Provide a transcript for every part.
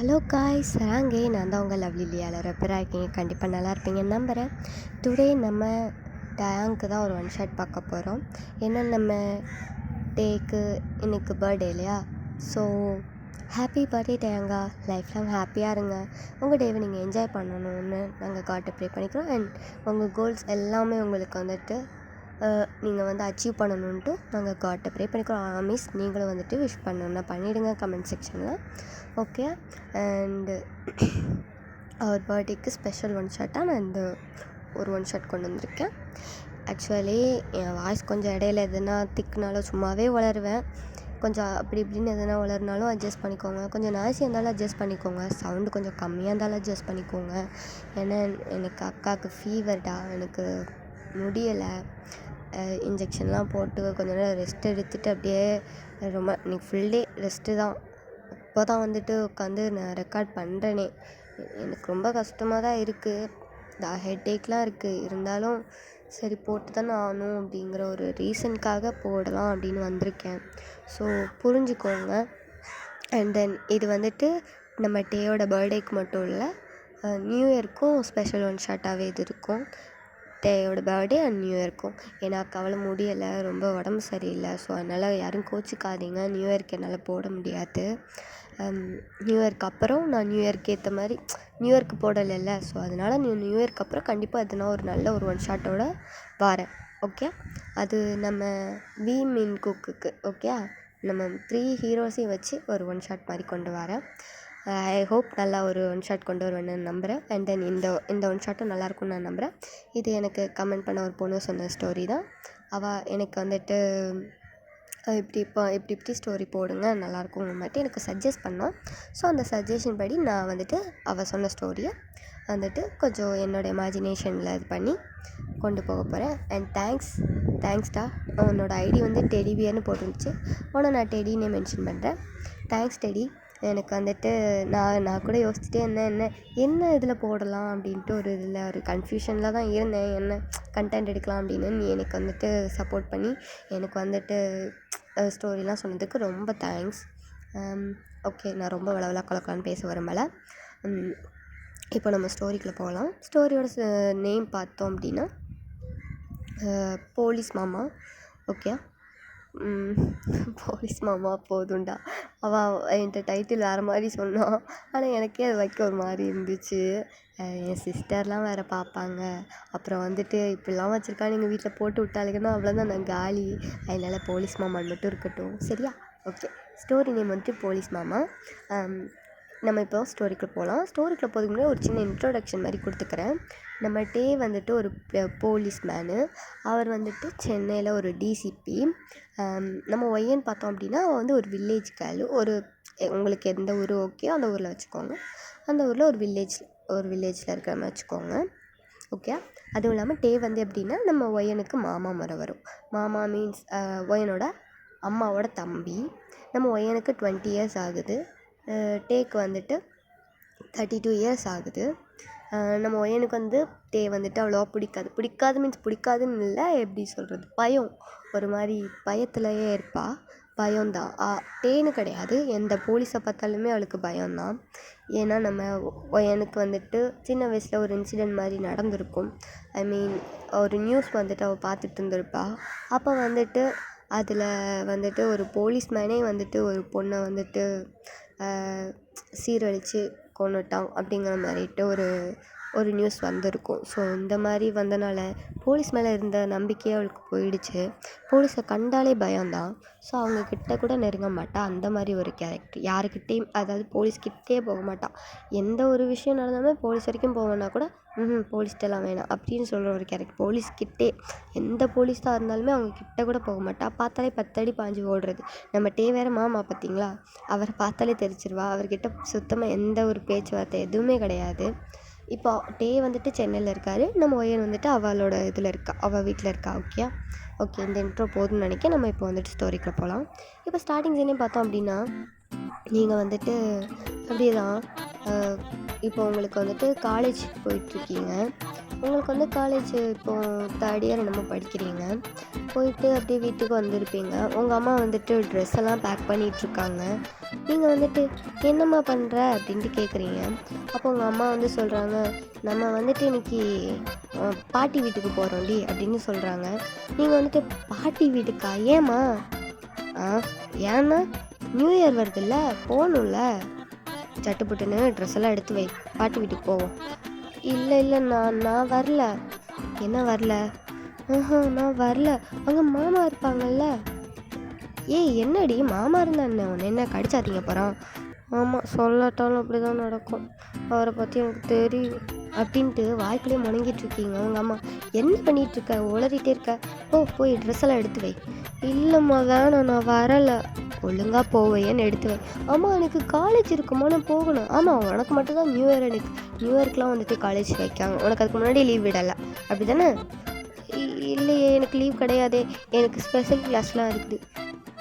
Hello guys ராங்கே நான் தான் உங்கள் லவ்லி லியாவில் ரெப்பராக இருக்கீங்க. கண்டிப்பாக நல்லா இருப்பீங்கன்னு நம்புகிறேன். டுடே நம்ம டேங்க்கு தான் ஒரு ஒன் ஷாட் பார்க்க போகிறோம். ஏன்னா நம்ம டேக்கு இன்னைக்கு பர்த்டே இல்லையா? ஸோ ஹாப்பி பர்த்டே டேங்கா, லைஃப் லாங் ஹாப்பியாக இருங்க. உங்கள் டேவை நீங்கள் என்ஜாய் பண்ணணும்னு நாங்கள் காட்டை ப்ரே பண்ணிக்கிறோம். அண்ட் உங்கள் கோல்ஸ் எல்லாமே உங்களுக்கு வந்துட்டு நீங்கள் வந்து அச்சீவ் பண்ணணுன்ட்டு நாங்கள் காட்டை ப்ரே பண்ணிக்கிறோம். மிஸ் நீங்களும் வந்துட்டு விஷ் பண்ணணுன்னா பண்ணிவிடுங்க கமெண்ட் செக்ஷனில். ஓகே. அண்டு அவர் பர்த்டேக்கு ஸ்பெஷல் ஒன் ஷாட்டாக நான் இந்த ஒரு ஒன் ஷாட் கொண்டு வந்திருக்கேன். ஆக்சுவலி என் வாய்ஸ் கொஞ்சம் இடையில எதுனா திக்குனாலும் சும்மாவே வளருவேன். கொஞ்சம் அப்படி இப்படின்னு எதுனா வளர்னாலும் அட்ஜஸ்ட் பண்ணிக்கோங்க. கொஞ்சம் நாய்ஸியாக இருந்தாலும் அட்ஜஸ்ட் பண்ணிக்கோங்க. சவுண்டு கொஞ்சம் கம்மியாக இருந்தாலும் அட்ஜஸ்ட் பண்ணிக்கோங்க. ஏன்னா எனக்கு அக்காவுக்கு ஃபீவர்டா, எனக்கு முடியலை. இன்ஜெக்ஷன்லாம் போட்டு கொஞ்ச நேரம் ரெஸ்ட் எடுத்துகிட்டு அப்படியே ரொம்ப இன்னைக்கு ஃபுல் டே ரெஸ்ட்டு தான். இப்போ தான் வந்துட்டு உட்காந்து நான் ரெக்கார்ட் பண்ணுறேனே. எனக்கு ரொம்ப கஷ்டமாக தான் இருக்குது. ஹெட்டேக்லாம் இருக்குது. இருந்தாலும் சரி போட்டு தானே ஆகணும் அப்படிங்கிற ஒரு ரீசனுக்காக போடலாம் அப்படின்னு வந்திருக்கேன். ஸோ புரிஞ்சுக்கோங்க. அண்ட் தென் இது வந்துட்டு நம்ம டேயோட பர்த்டேக்கு மட்டும் இல்லை, நியூ இயர்க்கும் ஸ்பெஷல் ஒன் ஷாட்டாகவே இது இருக்கும். டேயோட பர்த்டே அண்ட் நியூ இயர்க்கும். ஏன்னா அக்காவால் முடியலை, ரொம்ப உடம்பு சரியில்லை. ஸோ அதனால் யாரும் கோச்சிக்காதீங்க. நியூ இயர்க்கு என்னால் போட முடியாது. நியூ இயர்க்கு அப்புறம் நான் நியூ இயர்க்கு ஏற்ற மாதிரி நியூ இயர்க்கு போடலைல்ல, ஸோ அதனால் நியூ இயர்க்கு அப்புறம் கண்டிப்பாக எதுனா ஒரு நல்ல ஒரு ஒன் ஷாட்டோட வரேன். ஓகே. அது நம்ம வி மீன் குக்குக்கு ஓகே. நம்ம 3 ஹீரோஸையும் வச்சு ஒரு ஒன் ஷாட் மாதிரி கொண்டு வரேன். ஐ ஹோப் நல்லா ஒரு ஒன் ஷாட் கொண்டு வருவேன்னு நம்புகிறேன். அண்ட் தென் இந்த ஒன் ஷாட்டும் நல்லாயிருக்கும்னு நான் நம்புகிறேன். இது எனக்கு கமெண்ட் பண்ண ஒரு பொண்ணு சொன்ன ஸ்டோரி தான். அவள் எனக்கு வந்துட்டு இப்படி ஸ்டோரி போடுங்க நல்லாயிருக்குங்கிற மாதிரி எனக்கு சஜஸ்ட் பண்ணான். ஸோ அந்த சஜஷன் படி நான் வந்துட்டு அவள் சொன்ன ஸ்டோரியை வந்துட்டு கொஞ்சம் என்னோடய இமேஜினேஷனில் இது பண்ணி கொண்டு போக போகிறேன். அண்ட் தேங்க்ஸ்டா. உன்னோட ஐடி வந்து டெடிபியர்னு போட்டுருந்துச்சு. உன்னை நான் டெடினே மென்ஷன் பண்ணுறேன். Thanks teddy. எனக்கு வந்துட்டு நான் கூட யோசிச்சுட்டே என்ன இதில் போடலாம் அப்படின்ட்டு ஒரு கன்ஃபியூஷனில் தான் இருந்தேன். என்ன கண்டென்ட் எடுக்கலாம் அப்படின்னு. நீ எனக்கு வந்துட்டு சப்போர்ட் பண்ணி எனக்கு வந்துட்டு ஸ்டோரிலாம் சொன்னதுக்கு ரொம்ப தேங்க்ஸ். ஓகே, நான் ரொம்ப வளவலா கலக்கலான்னு பேச விரும்பலை. இப்போ நம்ம ஸ்டோரிக்குள்ளே போகலாம். ஸ்டோரியோட நேம் பார்த்தோம் அப்படின்னா போலீஸ் மாமா. ஓகே. போலீஸ் மாமா போதும்டா. அவள் என்கிட்ட டைட்டில் வேறு மாதிரி சொன்னான். ஆனால் எனக்கே அது வைக்க ஒரு மாதிரி இருந்துச்சு. என் சிஸ்டர்லாம் வேறு பார்ப்பாங்க. அப்புறம் வந்துட்டு இப்படிலாம் வச்சுருக்கான்னு எங்கள் வீட்டில் போட்டு விட்டாளுங்கன்னா அவ்வளோதான், நான் காலி. அதனால் போலீஸ் மாமான்னு மட்டும் இருக்கட்டும், சரியா? ஓகே. ஸ்டோரி நேம் வந்துட்டு போலீஸ் மாமா. நம்ம இப்போ ஸ்டோரிக்குள்ளே போகலாம். ஸ்டோரிக்குள்ளே போகிறதுக்கு முன்னாடி ஒரு சின்ன இன்ட்ரோடக்ஷன் மாதிரி கொடுத்துக்கிறேன். நம்ம டே வந்துட்டு ஒரு போலீஸ் மேனு. அவர் வந்துட்டு சென்னையில் ஒரு டிசிபி. நம்ம ஒய்யன்னு பார்த்தோம் அப்படின்னா அவள் வந்து ஒரு வில்லேஜ் கேர்ளு. உங்களுக்கு எந்த ஊர் ஓகேயோ அந்த ஊரில் வச்சுக்கோங்க. அந்த ஊரில் ஒரு வில்லேஜில் இருக்கிற மாதிரி வச்சுக்கோங்க. ஓகே. அதுவும் இல்லாமல் டே வந்து எப்படின்னா நம்ம ஒய்யனுக்கு மாமா முறை வரும். மாமா மீன்ஸ் ஒய்யனோட அம்மாவோட தம்பி. நம்ம ஒய்யனுக்கு 20 இயர்ஸ் ஆகுது. டேக்கு வந்துட்டு 32 இயர்ஸ் ஆகுது. நம்ம ஒய்யனுக்கு வந்து டே வந்துட்டு அவ்வளோவா பிடிக்காது மீன்ஸ் பிடிக்காதுன்னு இல்லை, எப்படி சொல்கிறது, பயம். ஒரு மாதிரி பயத்துலையே இருப்பாள். பயம்தான். டேன்னு கிடையாது, எந்த போலீஸை பார்த்தாலுமே அவளுக்கு பயம்தான். ஏன்னா நம்ம ஒய்யனுக்கு வந்துட்டு சின்ன வயசில் ஒரு இன்சிடெண்ட் மாதிரி நடந்திருக்கும். ஐ மீன் ஒரு நியூஸ் வந்துட்டு அவள் பார்த்துட்டு இருந்திருப்பா. அப்போ வந்துட்டு அதில் வந்துட்டு ஒரு போலீஸ்மேனே வந்துட்டு ஒரு பொண்ணை வந்துட்டு சீரழித்து கொன்னுட்டான் அப்படிங்கிற மாதிரிட்டு ஒரு நியூஸ் வந்திருக்கும். ஸோ இந்த மாதிரி வந்தனால போலீஸ் மேலே இருந்த நம்பிக்கையே அவளுக்கு போயிடுச்சு. போலீஸை கண்டாலே பயம்தான். ஸோ அவங்கக்கிட்ட கூட நெருங்க மாட்டாள். அந்த மாதிரி ஒரு கேரக்டர். யாருக்கிட்டேயும், அதாவது போலீஸ்கிட்டே போக மாட்டாள். எந்த ஒரு விஷயம் நடந்தாலுமே போலீஸ் வரைக்கும் போவேன்னா கூட போலீஸ்கிட்டலாம் வேணாம் அப்படின்னு சொல்கிற ஒரு கேரக்டர். போலீஸ்கிட்டே எந்த போலீஸாக இருந்தாலுமே அவங்க கிட்ட கூட போக மாட்டாள். பார்த்தாலே 10 அடி பாஞ்சு ஓடுறது. நம்ம டே வேறு மாமா பார்த்தீங்களா, அவரை பார்த்தாலே தெரிச்சிருவா. அவர்கிட்ட சுத்தமாக எந்த ஒரு பேச்சுவார்த்தை எதுவுமே கிடையாது. இப்போ டே வந்துட்டு சென்னையில் இருக்கார். நம்ம ஒய்யன் வந்துட்டு அவளோட அவள் வீட்டில் இருக்கா. ஓகே. இந்த இன்ட்ரோ போதும்னு நினைக்கிறேன். நம்ம இப்போ வந்துட்டு ஸ்டோரிக்குள்ளே போகலாம். இப்போ ஸ்டார்டிங் சீனையும் பார்த்தோம் அப்படின்னா நீங்கள் வந்துட்டு அப்படியே தான் இப்போ உங்களுக்கு வந்துட்டு காலேஜ் போயிட்டுருக்கீங்க. உங்களுக்கு வந்து காலேஜ் இப்போது தேர்ட் இயர் என்னமோ படிக்கிறீங்க. போயிட்டு அப்படியே வீட்டுக்கு வந்திருப்பீங்க. உங்கள் அம்மா வந்துட்டு ட்ரெஸ் எல்லாம் பேக் பண்ணிகிட்ருக்காங்க. நீங்கள் வந்துட்டு என்னம்மா பண்ணுற அப்படின்ட்டு கேட்குறீங்க. அப்போ உங்கள் அம்மா வந்து சொல்கிறாங்க, நம்ம வந்துட்டு இன்னைக்கு பாட்டி வீட்டுக்கு போகிறோம்டி அப்படின்னு சொல்கிறாங்க. நீங்கள் வந்துட்டு பாட்டி வீட்டுக்கா? ஏம்மா? ஆ ஏன்னா நியூ இயர் வருதுல்ல, போகணும்ல, சட்டுப்புட்டுன்னு ட்ரெஸ் எல்லாம் எடுத்து வை, பாட்டி வீட்டுக்கு போவோம். இல்லை இல்லை, நான் வரல. என்ன வரல? நான் வரல, அங்கே மாமா இருப்பாங்கல்ல. ஏய் என்னடி, மாமா இருந்தா என்ன, உன்னை என்ன கடிச்சாதீங்க போகிறான்? ஆமாம், சொல்லாட்டாலும் அப்படி தான் நடக்கும், அவரை பற்றி எனக்கு தெரியும் அப்படின்ட்டு வாய்க்குள்ளேயே முணங்கிட்டு இருக்கீங்க. உங்கள் அம்மா என்ன பண்ணிகிட்ருக்க, உளறிட்டே இருக்க, போய் ட்ரெஸ் எல்லாம் எடுத்து வை. இல்லைம்மா வேணாம், நான் வரலை. ஒழுங்காக போவேன்னு எடுத்து வை. ஆமாம் எனக்கு காலேஜ் இருக்குமா, நான் போகணும். ஆமாம் உனக்கு மட்டும்தான் நியூ இயர், எனக்கு நியூ இயர்க்கெலாம் வந்துட்டு காலேஜ் வைக்காங்க, உனக்கு அதுக்கு முன்னாடி லீவ் விடலை அப்படி தானே? இல்லையே எனக்கு லீவ் கிடையாதே, எனக்கு ஸ்பெஷல் கிளாஸ்லாம் இருக்குது.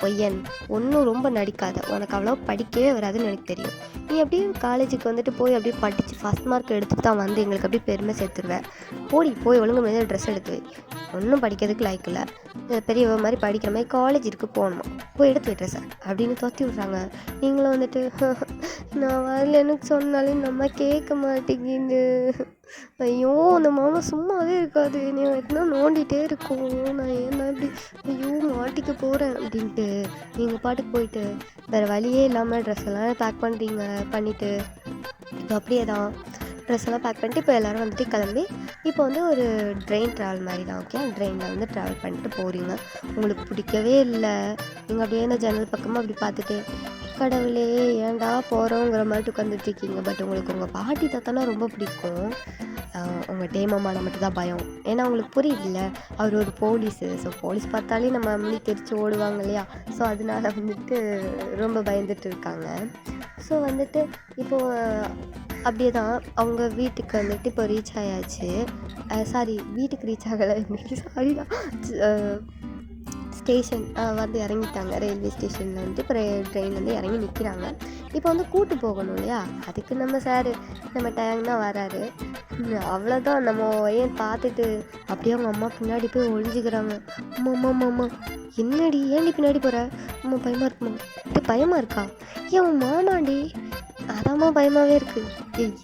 பொய்யன், ஒன்றும் ரொம்ப நடிக்காத, உனக்கு அவ்வளோ படிக்கவே வராதுன்னு எனக்கு தெரியும். நீ அப்படியே காலேஜுக்கு வந்துட்டு போய் அப்படியே படித்து ஃபஸ்ட் மார்க் எடுத்துகிட்டு தான் வந்து எங்களுக்கு அப்படியே பெருமை சேர்த்துருவேன். போய் ஒழுங்கு மாதிரி ட்ரெஸ் எடுத்து வை, ஒன்றும் படிக்கிறதுக்கு லைக் இல்லை, பெரியவ மாதிரி படிக்கிற மாதிரி காலேஜுக்கு போகணுமா, போய் எடுத்து வை ட்ரெஸ்ஸை அப்படின்னு துரத்தி விட்றாங்க. நீங்களும் வந்துட்டு நான் வரலன்னு சொன்னாலே நம்ம கேட்க மாட்டேங்குது. ஐயோ அந்த மாமா சும்மாவே இருக்காது, என்னை வெட்டினா நோண்டிகிட்டே இருக்கும், நான் ஏன்னா இப்படி ஐயோ மாட்டிக்க போகிறேன் அப்படின்ட்டு நீங்கள் பாட்டுக்கு போயிட்டு வேறு வழியே இல்லாமல் ட்ரெஸ் எல்லாம் பேக் பண்ணிவிட்டு இப்போ அப்படியே தான் ட்ரெஸ் எல்லாம் பேக் பண்ணிட்டு இப்போ எல்லோரும் வந்துட்டு கிளம்பி இப்போ வந்து ஒரு ட்ரெயின் ட்ராவல் மாதிரி தான். ஓகே, ட்ரெயினில் வந்து ட்ராவல் பண்ணிட்டு போகிறீங்க. உங்களுக்கு பிடிக்கவே இல்லை. நீங்கள் அப்படியே இந்த ஜன்னல் பக்கமாக அப்படி பார்த்துட்டு கடவுளே ஏன்டா போகிறோங்கிற மாதிரி உட்காந்துட்ருக்கீங்க. பட் உங்களுக்கு உங்கள் பாட்டி தாத்தானா ரொம்ப பிடிக்கும். உங்கள் டேமாமானை மட்டும் தான் பயம். ஏன்னா உங்களுக்கு புரியுதுல்ல, அவர் ஒரு போலீஸு. ஸோ போலீஸ் பார்த்தாலே நம்ம அம்மி தெரிச்சு ஓடுவாங்க இல்லையா. ஸோ அதனால வந்துட்டு ரொம்ப பயந்துட்டு இருக்காங்க. ஸோ வந்துட்டு இப்போது அப்படியே தான் அவங்க வீட்டுக்கு வந்துட்டு இப்போ ரீச் ஆயாச்சு. வீட்டுக்கு ரீச் ஆகலை, சாரி தான், ஸ்டேஷன் வந்து இறங்கிட்டாங்க. ரயில்வே ஸ்டேஷனில் வந்துட்டு இப்போ ட்ரெயின் வந்து இறங்கி நிற்கிறாங்க. இப்போ வந்து கூட்டு போகணும் இல்லையா, அதுக்கு நம்ம சார் நம்ம டைம் தான் வராரு. அவ்வளோதான், நம்ம ஏன் பார்த்துட்டு அப்படியே அவங்க அம்மா பின்னாடி போய் ஒழிஞ்சிக்கிறாங்க. அம்மா என்னடி, ஏன்டி பின்னாடி போகிற? அம்மா பயமாக இருக்குமா? இது பயமாக இருக்கா? ஏன் உன் மாமாண்டி? அதாம்மா பயமாகவே இருக்குது.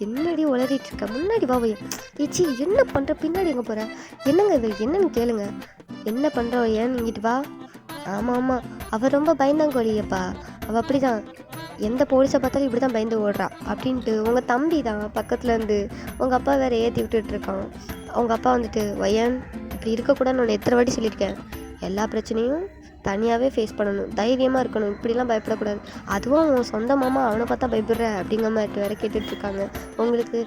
என்னடி உளறிட்டு இருக்க, முன்னாடி வா. ஏச்சி என்ன பண்ணுற, பின்னாடி எங்கே போகிற? என்னங்க இது, என்னன்னு கேளுங்க. என்ன பண்ணுறோம், ஏன்னு இங்கிட்டு வா. ஆமாம் அவள் ரொம்ப பயந்தாங்கோழியப்பா, அவள் அப்படி தான், எந்த போலீஸை பார்த்தாலும் இப்படி தான் பயந்து ஓடுறா அப்படின்ட்டு உங்கள் தம்பி தான் பக்கத்துலேருந்து உங்கள் அப்பா வேறு ஏற்றி விட்டுட்ருக்கான். அவங்க அப்பா வந்துட்டு வையன் இப்படி இருக்கக்கூடாதுன்னு ஒன்று எத்தனை வாட்டி சொல்லியிருக்கேன், எல்லா பிரச்சனையும் தனியாகவே ஃபேஸ் பண்ணணும், தைரியமாக இருக்கணும், இப்படிலாம் பயப்படக்கூடாது, அதுவும் உன் சொந்த மாமா அவனை பார்த்தா பயப்படுற அப்படிங்கிற மாதிரி வேறு கேட்டுட்ருக்காங்க. உங்களுக்கு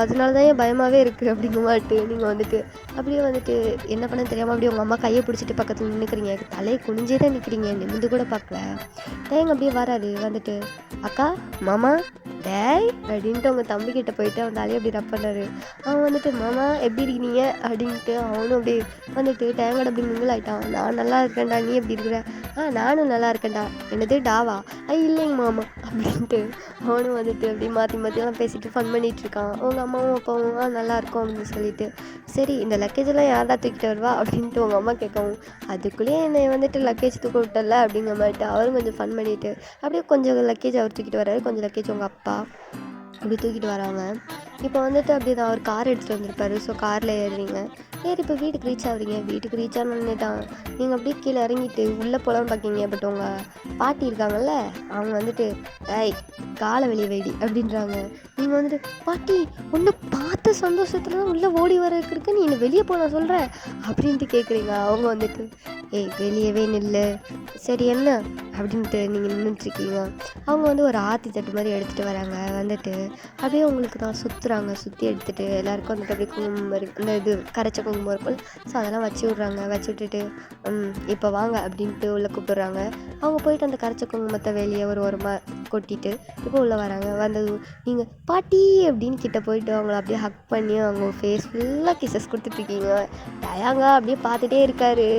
அதனால தான் பயமாகவே இருக்குது அப்படிங்கிற மாட்டு நீங்கள் வந்துட்டு அப்படியே வந்துட்டு என்ன பண்ண தெரியாமல் அப்படியே உங்கள் அம்மா கையை பிடிச்சிட்டு பக்கத்தில் நின்றுக்கிறீங்க. தலையை குனிஞ்சே தான் நிற்கிறீங்க, நிமிந்து கூட பார்க்கல. தேங்க அப்படியே வராது வந்துட்டு, அக்கா மாமா டேய் அப்படின்ட்டு அவங்க தம்பிக்கிட்ட போயிட்டு அவன் தலையை அப்படி ரப் பண்ணாரு. அவன் வந்துட்டு மாமா எப்படி இருக்கீங்க அப்படின்ட்டு அவனும் அப்படி வந்துட்டு தேங்கோட அப்படி மிங்கிள் ஆகிட்டான். நான் நல்லா இருக்கேன்டா, நீ எப்படி இருக்கிற? நானும் நல்லா இருக்கேன்டா. என்னது டாவா? இல்லைங்க மாமா அப்படின்ட்டு அவனும் வந்துட்டு அப்படி மாற்றிலாம் பேசிட்டு ஃபன் பண்ணிகிட்டு இருக்கான். அவங்க அம்மாவும் அப்பாவும் நல்லா இருக்கும் அப்படின்னு சொல்லிட்டு, சரி இந்த லக்கேஜெல்லாம் யாரா தூக்கிட்டு வருவா அப்படின்ட்டு உங்கள் அம்மா கேட்கவும், அதுக்குள்ளேயே என்னை வந்துட்டு லக்கேஜ் தூக்க விட்டல அப்படிங்கிற மாதிரிட்டு அவரும் கொஞ்சம் ஃபன் பண்ணிவிட்டு அப்படியே கொஞ்சம் லக்கேஜ் அவர் தூக்கிட்டு வர்றாரு, கொஞ்சம் லக்கேஜ் உங்கள் அப்பா அப்படி தூக்கிட்டு வராங்க. இப்போ வந்துட்டு அப்படி தான் அவர் கார் எடுத்துகிட்டு வந்திருப்பாரு. ஸோ காரில் ஏறுறீங்க, இப்போ வீட்டுக்கு ரீச் ஆகுறீங்க. வீட்டுக்கு ரீச் ஆனோடனே தான் நீங்கள் அப்படியே கீழே இறங்கிட்டு உள்ளே போகலான்னு பார்க்கிங்க. பட் உங்கள் பாட்டி இருக்காங்கல்ல, அவங்க வந்துட்டு காலை வெளியே வைடி அப்படின்றாங்க. நீங்கள் வந்துட்டு பாட்டி ஒன்று பார்த்த சந்தோஷத்தில் தான் உள்ளே ஓடி வரக்கு நீ என்னை வெளியே போன சொல்கிற அப்படின்ட்டு கேட்குறீங்க. அவங்க வந்துட்டு வெளியவே நில்லு, சரி என்ன அப்படின்ட்டு நீங்கள் நின்றுட்டுருக்கீங்க. அவங்க வந்து ஒரு ஆத்தி தட்டு மாதிரி எடுத்துகிட்டு வராங்க. வந்துட்டு அப்படியே உங்களுக்கு தான் சுற்றுறாங்க. சுற்றி எடுத்துகிட்டு எல்லாேருக்கும் வந்துட்டு அப்படியே குங்குமம் அந்த இது கரைச்ச குங்குமம் இருக்கும். ஸோ அதெல்லாம் வச்சு விட்றாங்க. வச்சு விட்டுட்டு இப்போ வாங்க அப்படின்ட்டு உள்ளே கூப்பிட்றாங்க. அவங்க போயிட்டு அந்த கரைச்ச குங்குமத்தை வெளியே ஒரு ஓரமாக கொட்டிட்டு இப்போ உள்ளே வராங்க. வந்தது நீங்கள் பாட்டி அப்படின்னு கிட்ட போயிட்டு அவங்கள அப்படியே ஹக் பண்ணி அவங்க ஃபேஸ் ஃபுல்லாக கிசஸ் கொடுத்துட்ருக்கீங்க. டயாங்க அப்படியே பார்த்துட்டே இருக்காரு.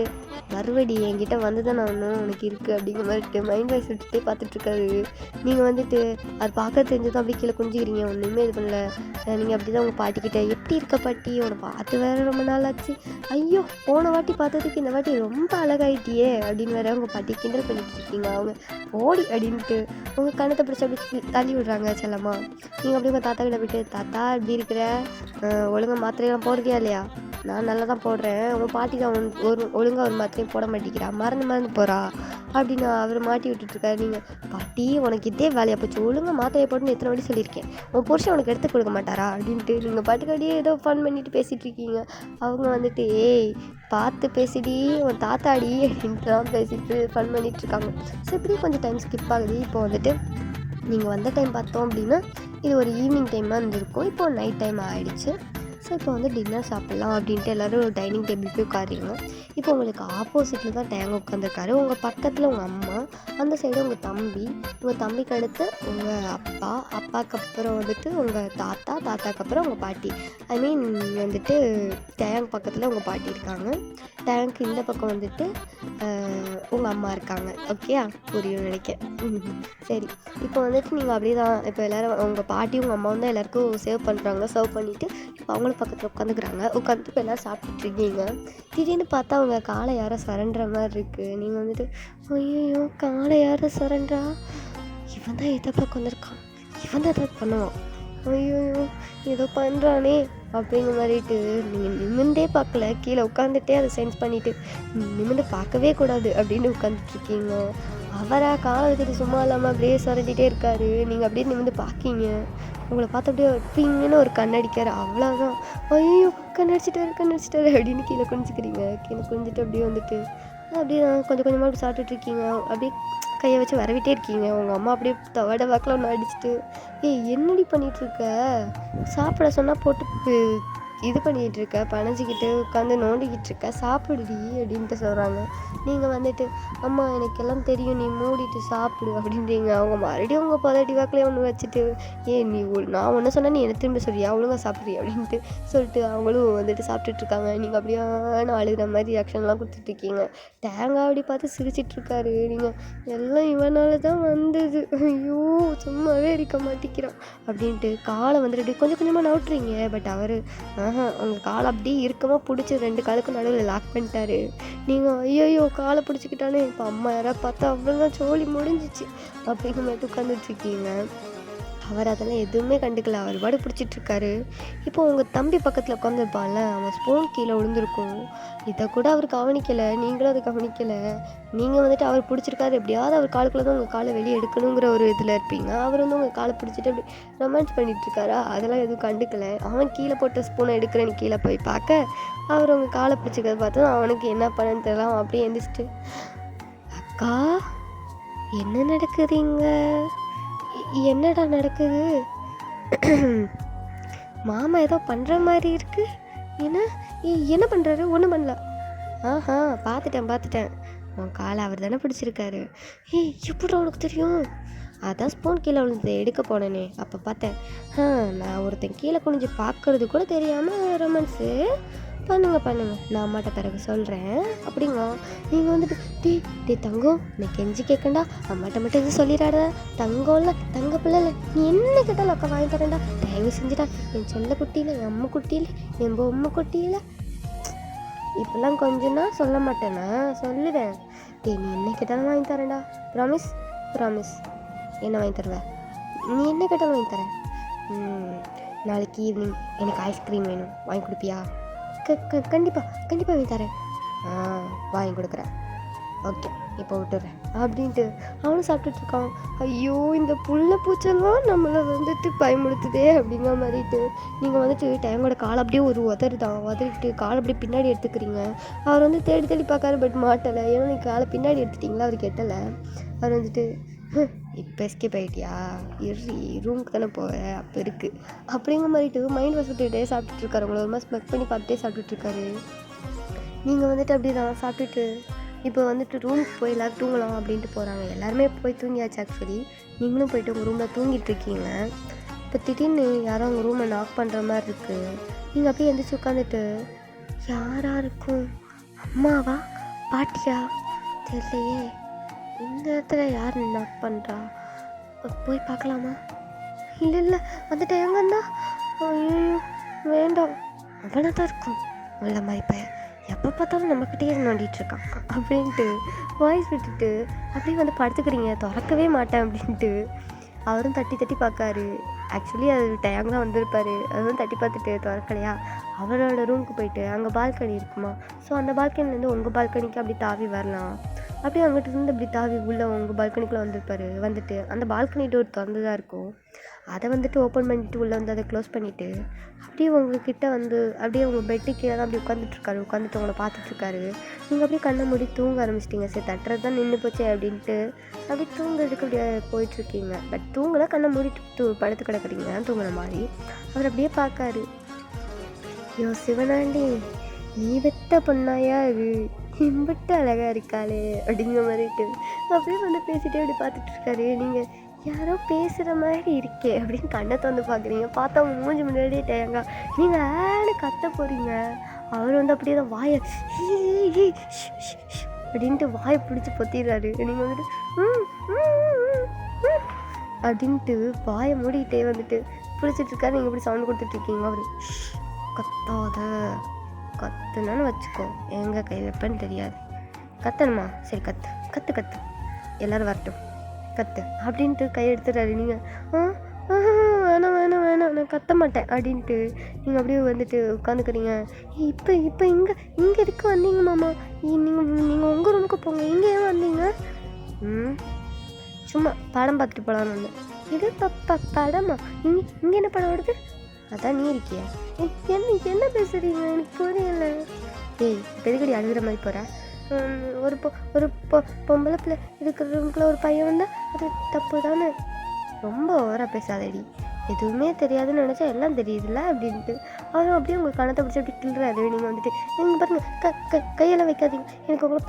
மறுபடி என்கிட்ட வந்து தான் நான் ஒன்றும் உனக்கு இருக்குது அப்படிங்கிற மாதிரிட்டு மைண்ட் வாய்ஸ் விட்டுட்டே பார்த்துட்ருக்காரு. நீங்கள் வந்துட்டு அது பார்க்க தெரிஞ்சதும் அப்படியே கீழே குஞ்சிக்கிறீங்க, ஒன்றுமே இது பண்ணல. நீங்கள் அப்படி தான் உங்கள் பாட்டிக்கிட்ட எப்படி இருக்க பாட்டி, உன்னை பார்த்து வேறு ரொம்ப நாள் ஆச்சு, ஐயோ போன வாட்டி பார்த்ததுக்கு இந்த வாட்டி ரொம்ப அழகாயிட்டியே அப்படின்னு வேறு உங்கள் பாட்டி கிண்டல் பண்ணிட்டு இருக்கீங்க. அவங்க ஓடி அப்படின்ட்டு உங்கள் கணத்தை பிடிச்சி அப்படி தள்ளி விடுறாங்க செல்லம்மா. நீங்கள் அப்படியே உங்கள் தாத்தா கிட்ட போய்ட்டு, தாத்தா எப்படி இருக்கிற, ஒழுங்காக மாத்திரையெல்லாம் போடுறியா இல்லையா, நான் நல்லா தான் போடுறேன், உங்கள் பாட்டிக்கு அவன் ஒழுங்காக ஒரு மாத்திரையும் போட மாட்டேங்கிறா, மறந்து போகிறா அப்படின்னு அவர் மாட்டி விட்டுட்ருக்காரு. நீங்கள் பாட்டி உனக்கு இதே வேலையை போச்சு, ஒழுங்காக மாத்திரையை போட்டுன்னு எத்தனை வாட்டி சொல்லியிருக்கேன், உன் புருஷன் உனக்கு எடுத்து கொடுக்க மாட்டாரா அப்படின்ட்டு நீங்கள் பாட்டுக்கு அப்படியே ஏதோ ஃபன் பண்ணிட்டு பேசிகிட்டு இருக்கீங்க. அவங்க வந்துட்டு ஏய் பார்த்து பேசிடி உன் தாத்தாடி அப்படின்ட்டுலாம் பேசிட்டு ஃபன் பண்ணிகிட்ருக்காங்க. ஸோ இப்படி கொஞ்சம் டைம் ஸ்கிப் ஆகுது. இப்போ வந்துட்டு நீங்கள் வந்த டைம் பார்த்தோம் அப்படின்னா இது ஒரு ஈவினிங் டைமாக இருந்திருக்கும். இப்போ நைட் டைம் ஆகிடுச்சு. ஸோ இப்போ வந்து டின்னர் சாப்பிட்லாம் அப்படின்ட்டு எல்லோரும் ஒரு டைனிங் டேபிள் போய் உட்காருங்க. இப்போ உங்களுக்கு ஆப்போசிட்டில் தான் டேங் உட்காந்துருக்காரு. உங்கள் பக்கத்தில் உங்கள் அம்மா, அந்த சைடு உங்கள் தம்பிக்கு அடுத்து உங்கள் அப்பாவுக்கு அப்புறம் வந்துட்டு உங்கள் தாத்தாக்கு அப்புறம் உங்கள் பாட்டி. ஐ மீன் வந்துட்டு டேங் பக்கத்தில் உங்கள் பாட்டி இருக்காங்க, டேங்க் இந்த பக்கம் வந்துட்டு உங்கள் அம்மா இருக்காங்க. ஓகேயா, புரியும் நினைக்கிறேன். சரி, இப்போ வந்துட்டு நீங்கள் அப்படியே தான் இப்போ எல்லோரும் உங்கள் பாட்டி உங்கள் அம்மாவும் தான் எல்லாேருக்கும் சர்வ் பண்ணிவிட்டு இப்போ அவங்களும் பக்கத்தில் உட்காந்துக்கிறாங்க. உட்காந்துட்டு இப்போ எல்லோரும் சாப்பிட்டுட்ருக்கீங்க. திடீர்னு பார்த்தா அவங்க காலை யாரோ சுரண்டுற மாதிரி இருக்குது. நீங்கள் வந்துட்டு ஐயோ காலை யாரோ சுரண்டா, இவன் தான் எதை பக்கம் வந்திருக்கான், இவன் தான் எதாவது பண்ணுவான், ஐயோ ஏதோ பண்ணுறானே அப்படிங்கிற மாதிரிட்டு நீங்கள் நிமிர்ந்தே பார்க்கல, கீழே உட்காந்துட்டே அதை சென்ஸ் பண்ணிவிட்டு நிமிர்ந்து பார்க்கவே கூடாது அப்படின்னு உட்காந்துட்ருக்கீங்க. அவராக காலை வச்சுட்டு சும்மா இல்லாமல் அப்படியே சுரண்டிகிட்டே இருக்காரு. நீங்கள் அப்படியே நிமிர்ந்து பார்க்கீங்க. உங்களை பார்த்து அப்படியே பிங்குன்னு ஒரு கண்ணடிக்காரு. அவ்வளோதான், ஐயோ கண்ணடிச்சிட்டாரு அப்படின்னு கீழே குனிஞ்சிக்கிறீங்க. கீழே குனிஞ்சிட்டு அப்படியே வந்துட்டு அப்படியே கொஞ்சம் கொஞ்சமாக அப்படி சாப்பிட்டுட்ருக்கீங்க. அப்படியே கையை வச்சு வரவிட்டே இருக்கீங்க. உங்கள் அம்மா அப்படியே தவட வாக்கில் ஒன்று அடிச்சுட்டு என்னடி பண்ணிகிட்ருக்க, சாப்பிட சொன்னால் போட்டு இது பண்ணிகிட்ருக்க, பனைஞ்சிக்கிட்டு உட்காந்து நோண்டிக்கிட்டு இருக்க, சாப்பிடுடி அப்படின்ட்டு சொல்கிறாங்க. நீங்கள் வந்துட்டு அம்மா எனக்கெல்லாம் தெரியும், நீ மூடிட்டு சாப்பிடு அப்படின்றீங்க. அவங்க மறுபடியும் உங்கள் பதட்டி வாக்கிலே ஒன்று வச்சுட்டு நீ நான் ஒன்று சொன்னால் நீ என்ன திரும்ப சொல்றியா, ஒழுங்காக சாப்பிட்றி அப்படின்ட்டு சொல்லிட்டு அவங்களும் வந்துட்டு சாப்பிட்டுட்ருக்காங்க. நீங்கள் அப்படியே நான் அழுகிற மாதிரி ரியாக்ஷன்லாம் கொடுத்துட்ருக்கீங்க. தேங்காய் அப்படி பார்த்து சிரிச்சிட்ருக்காரு. நீங்கள் எல்லாம் இவனால தான் வந்தது, ஐயோ சும்மாவே இருக்க மாட்டேங்கிறான் அப்படின்ட்டு காலை வந்துட்டு அப்படி கொஞ்சம் கொஞ்சமாக நவுட்டுறீங்க. பட் அவர் உங்கள் காலை அப்படியே இருக்கமாக பிடிச்சி 2 காலுக்கு நடுவில் லாக் பண்ணிட்டாரு. நீங்கள் ஐயோ காலை பிடிச்சிக்கிட்டானே, இப்போ அம்மா யாராவது பார்த்தா அவ்வளோதான் சோழி முடிஞ்சிச்சு அப்படிங்கிற மாதிரி உட்காந்துட்ருக்கீங்க. அவர் அதெல்லாம் எதுவுமே கண்டுக்கல, அவர் பாடு பிடிச்சிட்ருக்காரு. இப்போ உங்கள் தம்பி பக்கத்தில் உட்காந்துருப்பான்ல, அவன் ஸ்பூன் கீழே விழுந்திருக்கும். இதை கூட அவர் கவனிக்கலை, நீங்களும் அதை கவனிக்கலை. நீங்கள் வந்துட்டு அவர் பிடிச்சிருக்காரு, எப்படியாவது அவர் காலுக்குள்ளே தான் உங்கள் காலை வெளியே எடுக்கணுங்கிற ஒரு இதில் இருப்பீங்க. அவர் வந்து உங்கள் காலை பிடிச்சிட்டு அப்படி ரொமான்ஸ் பண்ணிகிட்ருக்காரா, அதெல்லாம் எதுவும் கண்டுக்கலை. அவன் கீழே போட்ட ஸ்பூனை எடுக்கிறேன்னு கீழே போய் பார்க்க அவர் உங்கள் காலை பிடிச்சிக்கிறத பார்த்து அவனுக்கு என்ன பண்ணன்னு தெரியல. அவன் அப்படியே எழுந்திரிச்சிட்டு அக்கா என்ன நடக்குதுங்க, என்னடா நடக்குது, மாமா ஏதோ பண்ணுற மாதிரி இருக்கு, என்ன பண்ணுறாரு, ஒன்றும் பண்ணல, பார்த்துட்டேன் உன் காலை அவர் தானே பிடிச்சிருக்காரு, எப்படி உனக்கு தெரியும், அதான் ஸ்பூன் கீழே விழுந்து எடுக்க போனேனே அப்போ பார்த்தேன், நான் ஒருத்தன் கீழே குனிஞ்சு பார்க்கறது கூட தெரியாமல் ரொமான்ஸு பண்ணுங்க, நான் அம்மாட்ட பிறகு சொல்கிறேன் அப்படிங்க. நீங்கள் வந்துட்டு டே தங்கம் நீ கெஞ்சி கேட்கண்டா, அம்மாட்ட மட்டும் எதுவும் சொல்லிடாத, தங்கம்ல தங்க பிள்ளைல நீ என்ன கேட்டாலும் அக்கா வாங்கி தரேன்டா, தயவு செஞ்சுட்டா, என் செல்ல குட்டியில், என் அம்மா குட்டியில், என் பொம்மை குட்டியில், இப்பெல்லாம் கொஞ்சம்னா சொல்ல மாட்டேன்னா சொல்லுவேன். நீ என்ன கேட்டாலும் வாங்கி தரேன்டா, ப்ராமிஸ் என்ன வாங்கி தருவேன், நீ என்ன கேட்டாலும் வாங்கி தரேன். நாளைக்கு ஈவினிங் எனக்கு ஐஸ்கிரீம் வேணும், வாங்கி கொடுப்பியா? கண்டிப்பாக வாங்கி தரேன். வாங்கி கொடுக்குறேன், ஓகே இப்போ விட்டுறேன் அப்படின்ட்டு அவனும் சாப்பிட்டுட்ருக்கான். ஐயோ இந்த புள்ள பூச்செல்லாம் நம்மளை வந்துட்டு பயமுடுத்துதே அப்படிங்கிற மாதிரிட்டு நீங்கள் வந்துட்டு டேங்கோட காலை அப்படியே ஒரு உதறிட்டு காலை அப்படியே பின்னாடி எடுத்துக்கிறீங்க. அவர் வந்து தேடி பார்க்காரு, பட் மாட்டலை. ஏன்னா நீங்கள் காலை பின்னாடி எடுத்துட்டிங்களா, அவர் கெட்டலை. அவர் வந்துட்டு இப்போ எஸ்கேப் ஆகிட்டியா, ரூமுக்கு தானே போவேன் அப்போ இருக்குது அப்படிங்கிற மாதிரிட்டு மைண்ட் வாஷ் விட்டுக்கிட்டே சாப்பிட்டுட்ருக்காரு. உங்களை ஒரு மாதிரி ஸ்மெக் பண்ணி பார்த்துட்டே சாப்பிட்டுட்ருக்காரு. நீங்கள் வந்துட்டு அப்படி தான் சாப்பிட்டுட்டு இப்போ வந்துட்டு ரூமுக்கு போய் எல்லோரும் தூங்கலாம் அப்படின்ட்டு போகிறாங்க. எல்லாருமே போய் தூங்கியாச்சு. ஆக்சுவலி நீங்களும் போய்ட்டு உங்கள் ரூமில் தூங்கிட்டுருக்கீங்க. இப்போ திடீர்னு யாரோ உங்கள் ரூமை நாக் பண்ணுற மாதிரி இருக்குது. நீங்கள் அப்படியே எழுந்திரிச்சு உட்காந்துட்டு யாராக இருக்கும், அம்மாவா பாட்டியா? தெரியலையே. இந்த இடத்துல யார் நாக் பண்ணுறா? போய் பார்க்கலாமா? இல்லை இல்லை, அந்த டைம் தான். ஐயோ வேண்டாம், அவனை தான் இருக்கும். நல்ல மாதிரி பையன் எப்போ பார்த்தாலும் நம்மக்கிட்டே நோண்டிகிட்டு இருக்கான் அப்படின்ட்டு வாய்ஸ் விட்டுட்டு அப்படியே வந்து படுத்துக்கிறீங்க. திறக்கவே மாட்டேன் அப்படின்ட்டு அவரும் தட்டி தட்டி பார்க்காரு. ஆக்சுவலி அது டைம் தான் வந்திருப்பார். அதுவும் தட்டி பார்த்துட்டு திறக்கலையா, அவரோட ரூமுக்கு போயிட்டு அங்கே பால்கனி இருக்குமா, ஸோ அந்த பால்கனிலேருந்து உங்கள் பால்கனிக்கு அப்படி தாவி வரலாம். அப்படியே அங்கிட்ட இருந்து அப்படி தாவி உள்ளே உங்கள் பால்கனிக்குள்ளே வந்திருப்பார். வந்துட்டு அந்த பால்கனி டோர் திறந்து தான் இருக்கும். அதை வந்துட்டு ஓப்பன் பண்ணிவிட்டு உள்ளே வந்து அதை க்ளோஸ் பண்ணிவிட்டு அப்படியே உங்ககிட்ட வந்து அப்படியே உங்கள் பெட்டு கீழே தான் அப்படி உட்காந்துட்டு உங்களை பார்த்துட்ருக்காரு. நீங்கள் அப்படியே கண்ணை மூடி தூங்க ஆரம்பிச்சிட்டிங்க. சரி தட்டுறது தான் நின்று போச்சே அப்படின்ட்டு அப்படியே தூங்குறதுக்கு அப்படியே போயிட்டுருக்கீங்க. பட் தூங்கல, கண்ணை மூடிட்டு படுத்து கிடக்குறீங்க தூங்குற மாதிரி. அவர் அப்படியே பார்க்காரு. ஐயோ சிவனாண்டி, நீ பெத்த பொண்ணாயா இது, இம்பிட்டு அழகாக இருக்காளே அப்படிங்கிற மாதிரிட்டு அப்படியே வந்து பேசிகிட்டே அப்படி பார்த்துட்ருக்காரு. நீங்கள் யாரோ பேசுகிற மாதிரி இருக்கே அப்படின்னு கண்ணை திறந்து பார்க்குறீங்க. பார்த்தா அவங்க மூஞ்சி முன்னாடியே தேங்காய். நீங்கள் ஆன்னு கத்த போகிறீங்க. அவர் வந்து அப்படியே தான் வாயை அப்படின்ட்டு வாயை பிடிச்சி பொத்திடுறாரு. நீங்கள் வந்துட்டு அப்படின்ட்டு வாயை மூடிக்கிட்டே வந்துட்டு பிடிச்சிட்ருக்காரு. நீங்கள் இப்படி சவுண்டு கொடுத்துட்ருக்கீங்க. அவர் கத்தாத, கத்துனான்னு வச்சுக்கோ எங்கே கை வைப்பேன்னு தெரியாது. கத்தணுமா? சரி கத்து கத்து கத்து, எல்லோரும் வரட்டும் கத்து அப்படின்ட்டு கை எடுத்துடுறாரு. நீங்கள் வேணாம் வேணாம் வேணாம், நான் கத்த மாட்டேன் அப்படின்ட்டு நீங்கள் அப்படியே வந்துட்டு உட்காந்துக்கிறீங்க. இப்போ இங்கே எதுக்கு வந்தீங்க மாமா? நீங்கள் உங்கள் ரூமுக்கு போங்க. இங்கே ஏன் வந்தீங்க? சும்மா படம் பார்த்துட்டு போகலான்னு வந்தேன். இது படமா? இங்கே என்ன படம் ஓடுது? அதான் நீ இருக்கியா? என்ன பேசுகிறீங்க? எனக்கு புரியலை. ஏய் பெருகடி அழுகிற மாதிரி போகிறேன். ஒரு பொம்பளை பிள்ளை இருக்கிற ரூமுக்குள்ள ஒரு பையன் வந்தால் அது தப்பு தானே. ரொம்ப ஓவராக பேசாதடி. எதுவுமே தெரியாதுன்னு நினச்சா எல்லாம் தெரியுதுல்ல அப்படின்ட்டு அவரும் அப்படியே உங்கள் கணத்தை பிடிச்சி அப்படி கிள்றாரு. நீங்கள் வந்துட்டு நீங்கள் பாருங்க கையெல்லாம் வைக்காதீங்க, எனக்கு உங்களை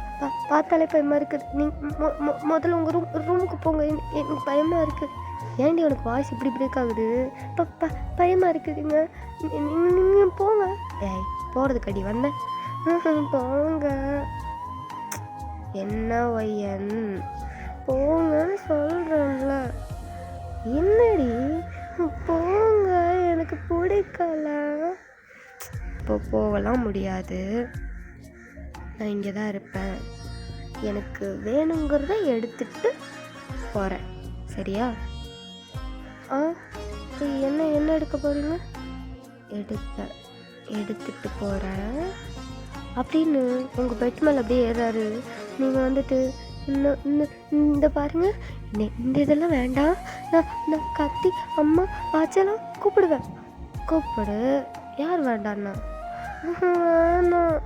பார்த்தாலே பயமாக இருக்குது. நீங்கள் முதல்ல உங்கள் ரூமுக்கு போங்க, எனக்கு பயமாக இருக்குது. ஏன்டி உனக்கு வாய்ஸ் இப்படி பிரேக் ஆகுது? பயமாக இருக்குதுங்க, நீங்கள் போங்க. ஏய் போகிறதுக்கு அடி வந்தேன், போங்க. என்ன வையன், போங்கன்னு சொல்கிறேன்ல. என்னடி போங்க, எனக்கு பிடிக்கல. இப்போ போகலாம் முடியாது, நான் இங்கே தான் இருப்பேன். எனக்கு வேணுங்கிறத எடுத்துகிட்டு போகிறேன், சரியா? என்ன எடுக்க போகிறீங்க? எடுத்துகிட்டு போகிறேன் அப்படின்னு உங்கள் பெட் மேலே அப்படியே ஏறாரு. நீங்கள் வந்துட்டு இந்த பாருங்க, இந்த இதெல்லாம் வேண்டாம், நான் கத்தி அம்மா ஆச்செல்லாம் கூப்பிடுவேன். கூப்பிடு, யார் வேண்டாண்ணா? வேணாம்,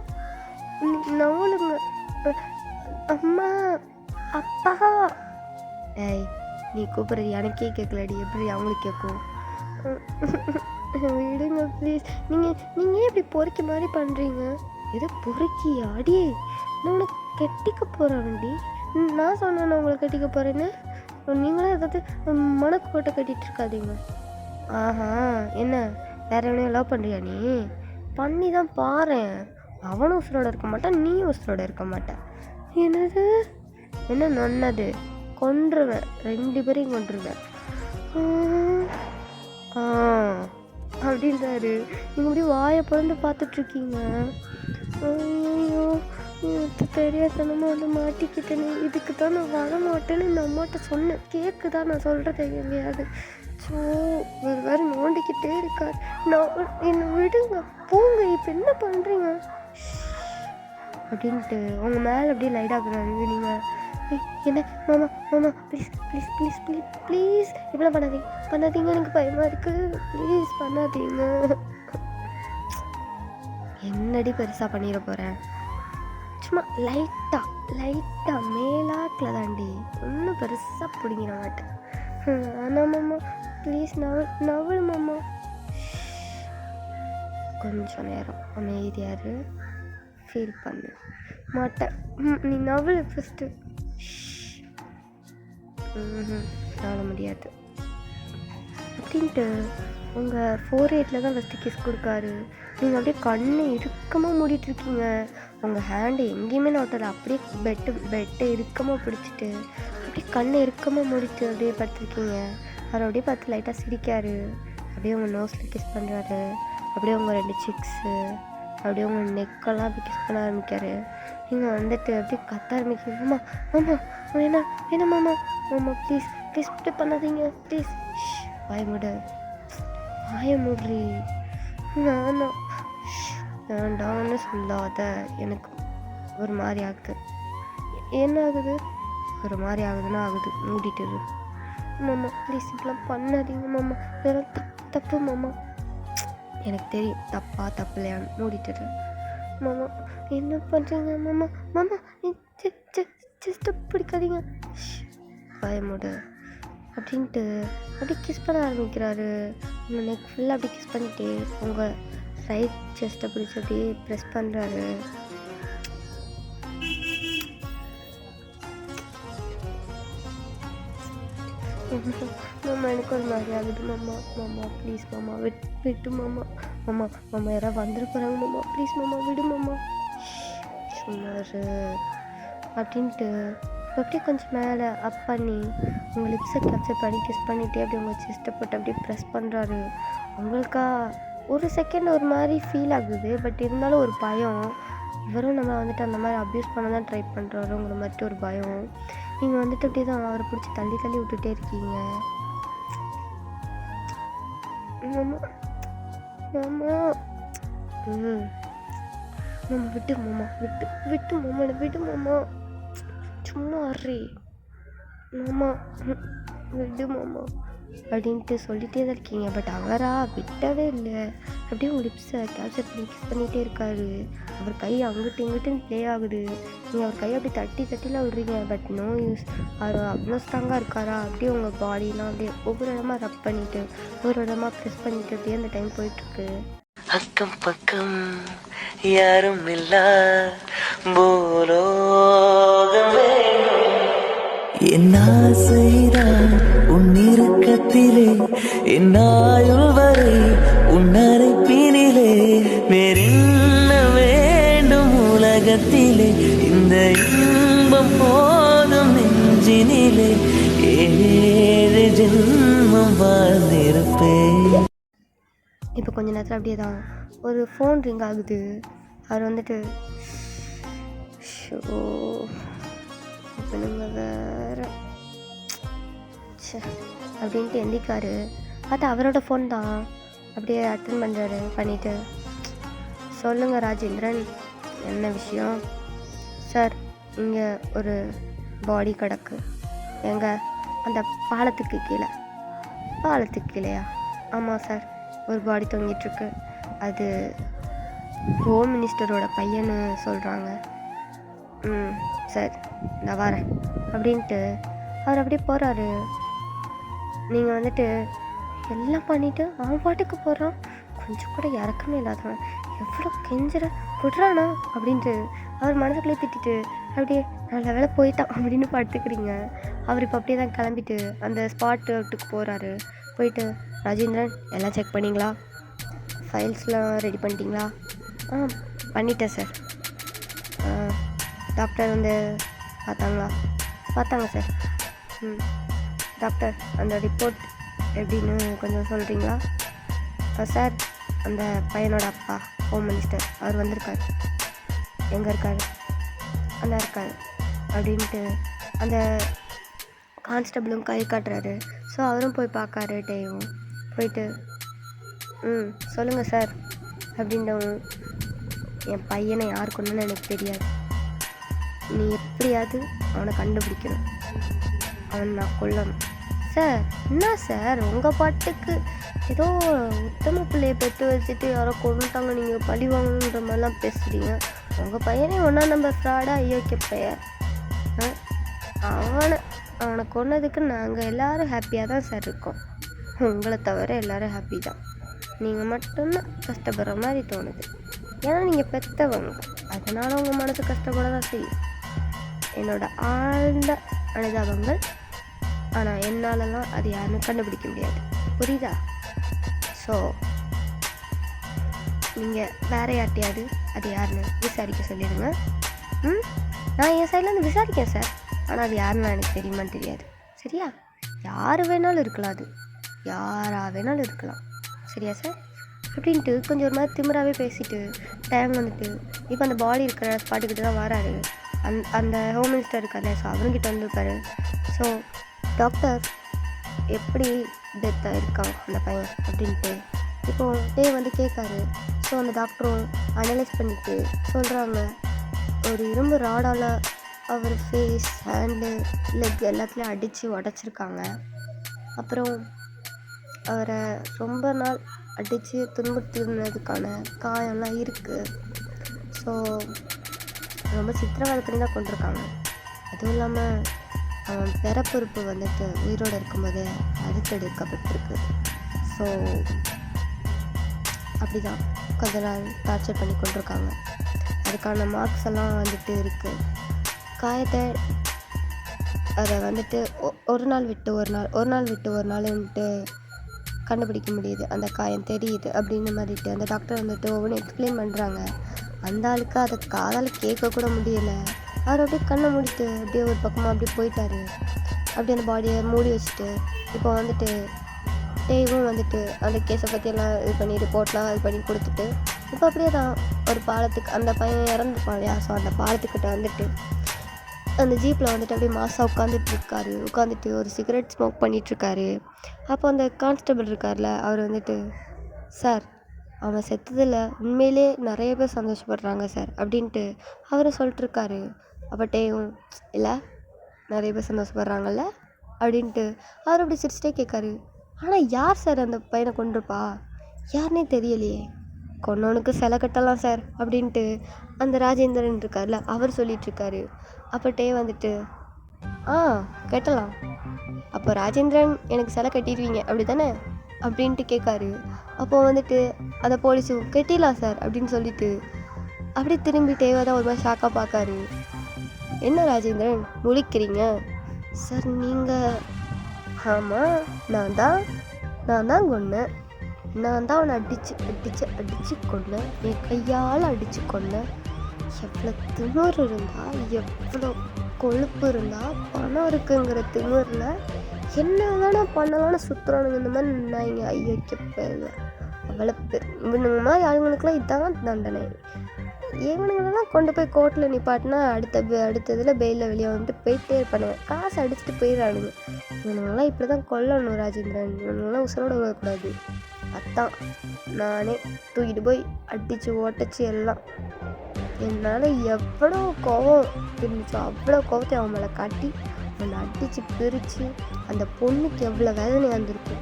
நவளுங்க அம்மா அப்பா. ஏய் நீ கூப்பிட்றது எனக்கே கேட்கலடி, எப்படி அவங்களுக்கு கேட்கும்? விடுங்க ப்ளீஸ். நீங்கள் ஏன் இப்படி பொறுக்கி மாதிரி பண்ணுறீங்க? எது பொறுக்கியா? அடியே நான் உனக்கு கெட்டிக்க போகிறேன்டி. நான் சொன்னேன் நான் உங்களை கட்டிக்க போகிறேன்னு. நீங்களே ஏதாவது மனக்கோட்டை கட்டிகிட்டு இருக்காதீங்க. ஆஹா என்ன வேற எவனையும் லவ் பண்ணுறியா? நீ பண்ணி தான் பாரேன். அவனும் உசுரோட இருக்க மாட்டான், நீ உசுரோட இருக்க மாட்டேன். என்னது என்ன நொன்னது? கொன்றுவேன், 2 பேரையும் கொன்றுவேன் அப்படின்றாரு. நீங்கள் அப்படியே வாயை பிறந்து பார்த்துட்ருக்கீங்க. ஐயோ தெரியாதனமாக வந்து மாட்டிக்கிட்டேன்னு, இதுக்கு தான் நான் வர மாட்டேன்னு இந்த அம்மாட்ட சொன்னேன். கேக்கு தான் நான் சொல்கிறது எங்கேயாவது. ஸோ வேறு நோண்டிக்கிட்டே இருக்கார். நான் என்னை விடுங்க, போங்க, இப்போ என்ன பண்ணுறீங்க அப்படின்ட்டு உங்கள் மேலே அப்படியே லைட்டாகிறாரு. நீங்கள் என்ன மாமா please please please please please இப்படிலாம் பண்ணாதீங்க, எனக்கு பயமாக இருக்குது, ப்ளீஸ் பண்ணாதீங்க. என்னடி பெருசாக பண்ணிட போகிறேன்? சும்மா லைட்டாக மேலாக்கில் தாண்டி, ஒன்றும் பெருசாக பிடிங்கிற மாட்டேன். ஆனால் மாமா ப்ளீஸ் நவல் மாமா. கொஞ்சம் நேரம் அமைதியாரு, ஃபீல் பண்ணு மாட்டேன். நீ நவல் ஃபஸ்ட்டு. நாள முடியாது. அப்படி அப்படின்ட்டு உங்கள் ஃபோர்ஹெட்டில் தான் ஃபஸ்ட்டு கிஸ் கொடுக்காரு. நீங்கள் அப்படியே கண்ணை இறுக்கமாக மூடிட்டுருக்கீங்க. உங்கள் ஹேண்டு எங்கேயுமே நோட்டலை. அப்படியே பெட்டை இறுக்கமாக பிடிச்சிட்டு அப்படியே கண்ணை இறுக்கமாக மூடிட்டு அப்படியே படுத்துருக்கீங்க. அவர் அப்படியே பார்த்து லைட்டாக சிரிக்காரு. அப்படியே உங்கள் நோஸில் கிஸ் பண்ணுறாரு. அப்படியே உங்கள் 2 சிக்ஸு அப்படியே உங்கள் நெக்கெல்லாம் அப்படி கிஸ் பண்ண ஆரம்பிக்காரு. நீங்கள் வந்துட்டு அப்படியே கத்த ஆரம்பிக்கிறீங்க. மாமா மாமா என்ன மாமா மாமா ப்ளீஸ் ப்ளீஸ் இப்படி பண்ணாதீங்க ப்ளீஸ். வாய மூடுறி. வேண்டாம்னு சொல்லாத. எனக்கு ஒரு மாதிரி ஆகுது. என்ன ஆகுது? ஒரு மாதிரி ஆகுதுன்னா ஆகுது. மூடிட்டு மாமா ப்ளீஸ் இப்படிலாம் பண்ணாதீங்க மாமா. இதெல்லாம் தப்பு மாமா. எனக்கு தெரியும் தப்பு இல்லையான்னு. மூடிட்டு மாமா என்ன பண்ணுறீங்க மாமா மாமா ஜஸ்ட்டு பிடிக்காதீங்க. பயமுடு அப்படின்ட்டு அப்படியே கிஸ் பண்ண ஆரம்பிக்கிறாரு. உங்கள் நெக் ஃபுல்லாக அப்படியே கிஸ் பண்ணிவிட்டு உங்கள் ரைட் செஸ்ட்டை பிடிச்சி அப்படியே ப்ரெஸ் பண்ணுறாரு. மாமா எனக்கு ஒரு மாதிரி ஆகுது மாமா. மாமா ப்ளீஸ் மாமா விட்டு மாமா. மாமா மாமா யாராவது வந்துட போகிறாங்க மாமா. ப்ளீஸ் மாமா விடு மாமா. சும்மாரு அப்படின்ட்டு அப்படியே கொஞ்சம் மேலே அப் பண்ணி உங்கள் லிப்ஸை கேப்சர் பண்ணி கிஸ் பண்ணிவிட்டு அப்படியே உங்கள் செஸ்ட்டை போட்டு அப்படியே ப்ரெஸ் பண்ணுறாரு. உங்களுக்கா ஒரு செகண்ட் ஒரு மாதிரி ஃபீல் ஆகுது. பட் இருந்தாலும் ஒரு பயம். இவரும் நம்ம வந்துட்டு அந்த மாதிரி அப்யூஸ் பண்ண தான் ட்ரை பண்ணுறாருங்கிற மாதிரி ஒரு பயம். நீங்கள் வந்துட்டு அப்படியே தான் அவரை பிடிச்சி தள்ளி விட்டுட்டே இருக்கீங்க. மாமா மாமா மாமா விட்டு மாமா விட்டு மாமா விடு மாமா. சும்மா ஆடுறி மாமா விடு மாமா அப்படின்ட்டு சொல்லிகிட்டே தான் இருக்கீங்க. பட் அவரா விட்டவே இல்லை. அப்படியே உங்கள் லிப்ஸை கேப்சர் பண்ணி கிஸ் பண்ணிகிட்டே இருக்காரு. அவர் கை அங்கிட்டு இங்கிட்டுன்னு ப்ளே ஆகுது. நீங்கள் அவர் கையை அப்படியே தட்டிலாம் விடுறீங்க. But no use. அவர் அவ்வளோ ஸ்ட்ராங்காக இருக்காரா? அப்படியே உங்கள் பாடிலாம் அப்படியே ஒவ்வொரு இடமா ரப் பண்ணிவிட்டு ஒவ்வொரு இடமா ப்ரெஸ் பண்ணிவிட்டு அப்படியே அந்த டைம் போயிட்டுருக்கு. அக்கம் பக்கம் யாரும் இல்லா பூலோகமே என் ஆசைதான் உன் இறுக்கத்திலே என் ஆயுள் வரை உன் அரைப்பினிலே வேறென்ன வேண்டும் உலகத்திலே இந்த இன்பம் போதும் நெஞ்சினிலே 7 ஜென்மம் வாழ்ந்திருப்பேன். இப்போ கொஞ்ச நேரத்தில் அப்படியே தான் ஒரு ஃபோன் ரிங் ஆகுது. அவர் வந்துட்டு ஷோ இப்போ நீங்கள் வேறு அப்படின்ட்டு எந்திக்காரு. பார்த்தா அவரோட ஃபோன் தான். அப்படியே அட்டன் பண்ணுறாரு. பண்ணிவிட்டு சொல்லுங்கள் ராஜேந்திரன், என்ன விஷயம்? சார் இங்கே ஒரு பாடி கிடக்கு. எங்கே? அந்த பாலத்துக்கு கீழேயா? ஆமாம் சார், ஒரு பாடி தொங்கிட்டுருக்கு. அது ஹோம் மினிஸ்டரோட பையன்னு சொல்கிறாங்க. சார் நான் வரேன் அப்படின்ட்டு அவர் அப்படியே போகிறாரு. நீங்கள் வந்துட்டு எல்லாம் பண்ணிவிட்டு அவன் பாட்டுக்கு போகிறான். கொஞ்சம் கூட இறக்கமே இல்லாதவன் எவ்வளோ கெஞ்சிற விடுறானா அப்படின்ட்டு அவர் மனசுக்குள்ளே திட்டிட்டு அப்படியே நல்ல வேலை போயிட்டான் அப்படின்னு படுத்துக்கிறீங்க. அவர் இப்போ அப்படியே தான் கிளம்பிட்டு அந்த ஸ்பாட்டுக்கு போகிறாரு. போயிட்டு ராஜேந்திரன் எல்லாம் செக் பண்ணிங்களா? ஃபைல்ஸ்லாம் ரெடி பண்ணிட்டீங்களா? பண்ணிட்டேன் சார். டாக்டர் வந்து பார்த்தாங்க சார். டாக்டர் அந்த ரிப்போர்ட் எப்படின்னு கொஞ்சம் சொல்கிறீங்களா? சார் அந்த பையனோட அப்பா ஹோம் மினிஸ்டர் அவர் வந்திருக்கார். எங்கே இருக்கார்? அந்த இருக்கார் அப்படின்ட்டு அந்த கான்ஸ்டபிளும் கை காட்டுறாரு. ஸோ அவரும் போய் பார்க்காரு. டேவும் போயிட்டு சொல்லுங்கள் சார் அப்படின்றவும், என் பையனை யார் கொண்டுன்னு எனக்கு தெரியாது. நீ எப்படியாவது அவனை கண்டுபிடிக்கணும். அவன் நான் கொல்லணும். சார் என்ன சார் உங்கள் பாட்டுக்கு ஏதோ உத்தம பிள்ளையை பெற்று வச்சுட்டு யாரோ கொண்டுட்டாங்க நீங்கள் பழி வாங்கணுன்ற மாதிரிலாம் பேசுகிறீங்க. உங்கள் பையனே ஒன்றா நம்பர் ஃப்ராடாக ஐயோக்கிய பையன். அவனை கொன்னதுக்கு நாங்கள் எல்லோரும் ஹாப்பியாக தான் சார் இருக்கோம். உங்களை தவிர எல்லோரும் ஹாப்பி தான். நீங்கள் மட்டும்தான் கஷ்டப்படுற மாதிரி தோணுது. ஏன்னா நீங்கள் பெற்றவங்க, அதனால் உங்கள் மனசு கஷ்டப்பட தான் செய்யும். என்னோட ஆழ்ந்த அனுதாபங்கள். ஆனால் என்னாலலாம் அது யாருன்னு கண்டுபிடிக்க முடியாது. புரியுதா? ஸோ நீங்கள் வேறு யார்ட்டையாவது அது யாருன்னு விசாரிக்க சொல்லிடுங்க. நான் என் சைட்லேருந்து விசாரிக்கேன் சார், ஆனால் அது யாருன்னு எனக்கு தெரியுமான்னு தெரியாது. சரியா? யார் வேணாலும் இருக்கலாம், அது யாராக வேணாலும் இருக்கலாம். சரியா சார்? அப்படின்ட்டு கொஞ்சம் ஒரு மாதிரி திமிராகவே பேசிட்டு டைம் வந்துட்டு இப்போ அந்த பாடி இருக்கிற ஸ்பாட்டுக்கிட்ட தான் வராரு. அந்த ஹோம் மினிஸ்டர் இருக்காரு, ஸோ அவங்ககிட்ட வந்துருக்காரு. ஸோ டாக்டர் எப்படி டெத் ஆகிருக்கான் அந்த பையன் அப்படின்ட்டு இப்போது வந்து கேட்காரு. ஸோ அந்த டாக்டரும் அனலைஸ் பண்ணிவிட்டு சொல்கிறாங்க, ஒரு இரும்பு ராடால் அவர் ஃபேஸ், ஹேண்டு, லெக் எல்லாத்துலேயும் அடித்து உடச்சிருக்காங்க. அப்புறம் அவரை ரொம்ப நாள் அடித்து துன்புறுத்தினதுக்கான காயம்லாம் இருக்குது. ஸோ ரொம்ப சித்திரவதை பண்ணி தான் கொண்டிருக்காங்க. அதுவும் இல்லாமல் அவன் பிறப்புறுப்பு வந்துட்டு உயிரோடு இருக்கும்போது அறுத்தெடுக்கப்பட்டிருக்கு. ஸோ அப்படி தான் கொஞ்ச நாள் டார்ச்சர் பண்ணி கொண்டிருக்காங்க. அதுக்கான மார்க்ஸ் எல்லாம் வந்துட்டு இருக்குது. காயத்தை அதை வந்துட்டு ஒரு நாள் விட்டு ஒரு நாள்ன்ட்டு கண்டுபிடிக்க முடியுது, அந்த காயம் தெரியுது அப்படின்னு மாதிரிட்டு அந்த டாக்டர் வந்துட்டு ஒவ்வொன்று எக்ஸ்பிளைன் பண்ணுறாங்க. அந்த ஆளுக்கு அதை காதால் கேட்கக்கூட முடியலை. அவர் அப்படியே கண்ணை மூடிட்டு அப்படியே ஒரு பக்கமாக அப்படியே போயிட்டார். அப்படியே அந்த பாடியை மூடி வச்சுட்டு இப்போ வந்துட்டு டேவும் வந்துட்டு அந்த கேஸை பற்றியெல்லாம் இது பண்ணி ரிப்போர்ட்லாம் இது பண்ணி கொடுத்துட்டு இப்போ அப்படியே தான் ஒரு பாலத்துக்கு அந்த பையன் இறந்துருப்பான் இல்லையா, ஸோ அந்த பாலத்துக்கிட்ட வந்துட்டு அந்த ஜீப்பில் வந்துட்டு அப்படியே மாசாக உட்காந்துட்டு ஒரு சிகரெட் ஸ்மோக் பண்ணிகிட்ருக்காரு. அப்போ அந்த கான்ஸ்டபிள் இருக்கார்ல, அவர் வந்துட்டு, சார் அவன் செத்ததில் உண்மையிலே நிறைய பேர் சந்தோஷப்படுறாங்க சார் அப்படின்ட்டு அவரை சொல்லிட்டுருக்காரு. அப்போ டேவும், இல்லை நிறைய பேர் சந்தோஷப்படுறாங்கல்ல அப்படின்ட்டு அவர் அப்படி சிரிச்சிட்டே கேட்காரு. ஆனால் யார் சார் அந்த பையனை கொண்டிருப்பா, யாருன்னே தெரியலையே, கொன்னவனுக்கு சிலை கட்டலாம் சார் அப்படின்ட்டு அந்த ராஜேந்திரன் இருக்கார்ல, அவர் சொல்லிகிட்ருக்காரு. அப்போ டே வந்துட்டு, கட்டலாம், அப்போ ராஜேந்திரன் எனக்கு சிலை கட்டிடுவீங்க அப்படி தானே அப்படின்ட்டு கேட்காரு. அப்போது வந்துட்டு அந்த போலீஸும் கட்டிடலாம் சார் அப்படின்னு சொல்லிட்டு அப்படியே திரும்பி டேவை தான் ஒரு மாதிரி ஷாக்காக பார்க்காரு. என்ன ராஜேந்திரன் முழிக்கிறீங்க சார்? நீங்கள் ஆமாம், நான் தான் கொன்னேன், நான் தான் அவனை அடித்து கொன்னேன், என் கையால் அடித்து கொன்னேன். எவ்வளோ திமிர் இருந்தால், எவ்வளோ கொழுப்பு இருந்தால், பணம் இருக்குங்கிற திமிரில் என்ன தானே பண்ணலான்னு சுற்றுறானுங்க இந்த மாதிரி நாய்ங்க. ஐயோக்கு பேருங்க அவ்வளோ பேர் இவனுங்க மாதிரி ஆளுங்களுக்குலாம் இதான் தண்டனை. இவனுங்களெல்லாம் கொண்டு போய் கோர்ட்டில் நிப்பாட்டினா அடுத்ததில் பெயிலில் வெளியே வந்துட்டு போயிட்டே இருப்பானுங்க, காசு அடிச்சுட்டு போயிடறானுங்க. இவனுங்களாம் இப்படி தான் கொல்லணும் ராஜேந்திரன், இவனுங்களாம் உசுரோட விடக்கூடாது. அதான் நானே தூக்கிட்டு போய் அடித்து ஓட்டச்சு எல்லாம். என்னால் எவ்வளோ கோவம் இருந்துச்சோ அவ்வளோ கோவத்தை அவன் மேலே காட்டி அவனை அடித்து பிரித்து அந்த பொண்ணுக்கு எவ்வளோ வேதனை வந்திருக்கும்.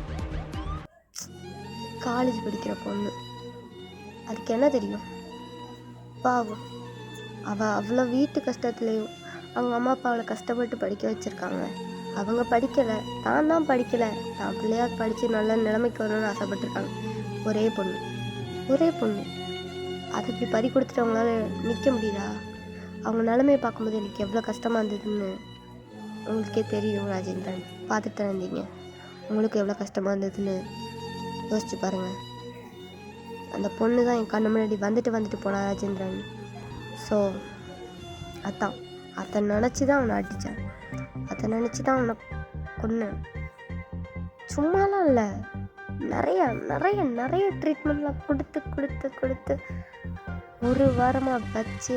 காலேஜ் படிக்கிற பொண்ணு, அதுக்கு என்ன தெரியும், பாவம் அவள் அவ்வளோ வீட்டு கஷ்டத்துலேயும் அவங்க அம்மா அப்பா அவளை கஷ்டப்பட்டு படிக்க வச்சுருக்காங்க. அவங்க படிக்கலை, தான் படிக்கலை, தான் பிள்ளையாக படித்து நல்ல நிலைமைக்கு வரணும்னு ஆசைப்பட்டிருக்காங்க. ஒரே பொண்ணு அதை இப்படி பறி கொடுத்துட்டு அவங்களால நிற்க முடியுதா? அவங்க நிலைமையை பார்க்கும்போது எனக்கு எவ்வளோ கஷ்டமாக இருந்ததுன்னு உங்களுக்கே தெரியும் ராஜேந்திரன், பார்த்துட்டு தான் இருந்தீங்க. உங்களுக்கு எவ்வளோ கஷ்டமாக இருந்ததுன்னு யோசிச்சு பாருங்கள். அந்த பொண்ணு தான் என் கண்ணு முன்னாடி வந்துட்டு போனா ராஜேந்திரன். ஸோ அதான் அதை நினச்சி தான் அவனை அடித்தேன், அதை நினச்சி தான் அவனை கொன்னேன். சும்மாலாம் இல்லை, நிறைய நிறைய நிறைய ட்ரீட்மெண்ட்லாம் கொடுத்து ஒரு வாரமாக வச்சு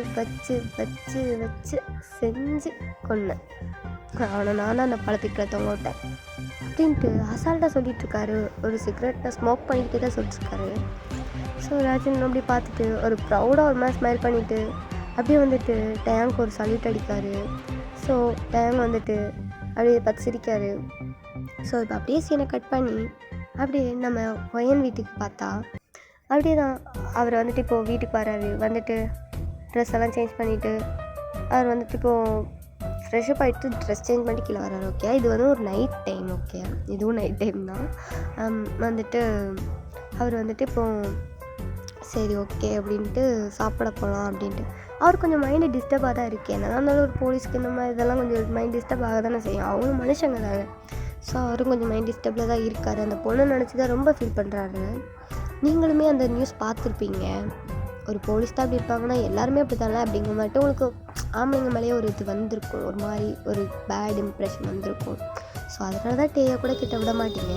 செஞ்சு கொன்னேன். அவனை நானும் அந்த பழத்துக்குள்ள தொங்க விட்டேன் அப்படின்ட்டு அசால்ட்டாக சொல்லிகிட்ருக்காரு. ஒரு சிகரெட்டை ஸ்மோக் பண்ணிக்கிட்டே தான் சொல்லிட்டுருக்காரு. ஸோ ராஜன் அப்படி பார்த்துட்டு ஒரு ப்ரௌடாக ஒரு மாதிரி ஸ்மைல் பண்ணிவிட்டு அப்படியே வந்துட்டு டேங்க் ஒரு சல்யூட் அடிக்காரு. ஸோ டேங்க் வந்துட்டு அப்படியே பார்த்து சிரிக்காரு. ஸோ இப்போ அப்படியே சீனை கட் பண்ணி அப்படியே நம்ம ஒயன் வீட்டுக்கு பார்த்தா அப்படியே தான் அவர் வந்துட்டு இப்போது வீட்டுக்கு வராரு. வந்துட்டு ட்ரெஸ் எல்லாம் சேஞ்ச் பண்ணிவிட்டு அவர் வந்துட்டு இப்போது ஃப்ரெஷ்அப் ஆகிட்டு ட்ரெஸ் சேஞ்ச் பண்ணிட்டு கீழே வராரு. ஓகே, இது வந்து ஒரு நைட் டைம். ஓகே, இதுவும் நைட் டைம் தான். வந்துட்டு அவர் வந்துட்டு இப்போது சரி ஓகே அப்படின்ட்டு சாப்பிட போகலாம் அப்படின்ட்டு அவர் கொஞ்சம் மைண்டு டிஸ்டர்பாக தான் இருக்குது. என்ன இருந்தாலும் ஒரு போலீஸ்க்கு இந்த மாதிரி இதெல்லாம் கொஞ்சம் மைண்ட் டிஸ்டர்ப் ஆக தானே செய்யும், அவங்க மனுஷங்க தானே. ஸோ அவரும் கொஞ்சம் மைண்ட் டிஸ்டர்பில் தான் இருக்கார். அந்த பொண்ணை நினச்சி தான் ரொம்ப ஃபீல் பண்ணுறாரு. நீங்களுமே அந்த நியூஸ் பார்த்துருப்பீங்க. ஒரு போலீஸ் தான் அப்படி இருப்பாங்கன்னா எல்லாருமே அப்படி தானே அப்படிங்கிற மட்டும் உங்களுக்கு ஆம்பளைங்க மேலேயே ஒரு இது வந்திருக்கும், ஒரு மாதிரி ஒரு பேட் இம்ப்ரெஷன் வந்திருக்கும். ஸோ அதனால தான் டேயை கூட கிட்ட விட மாட்டீங்க.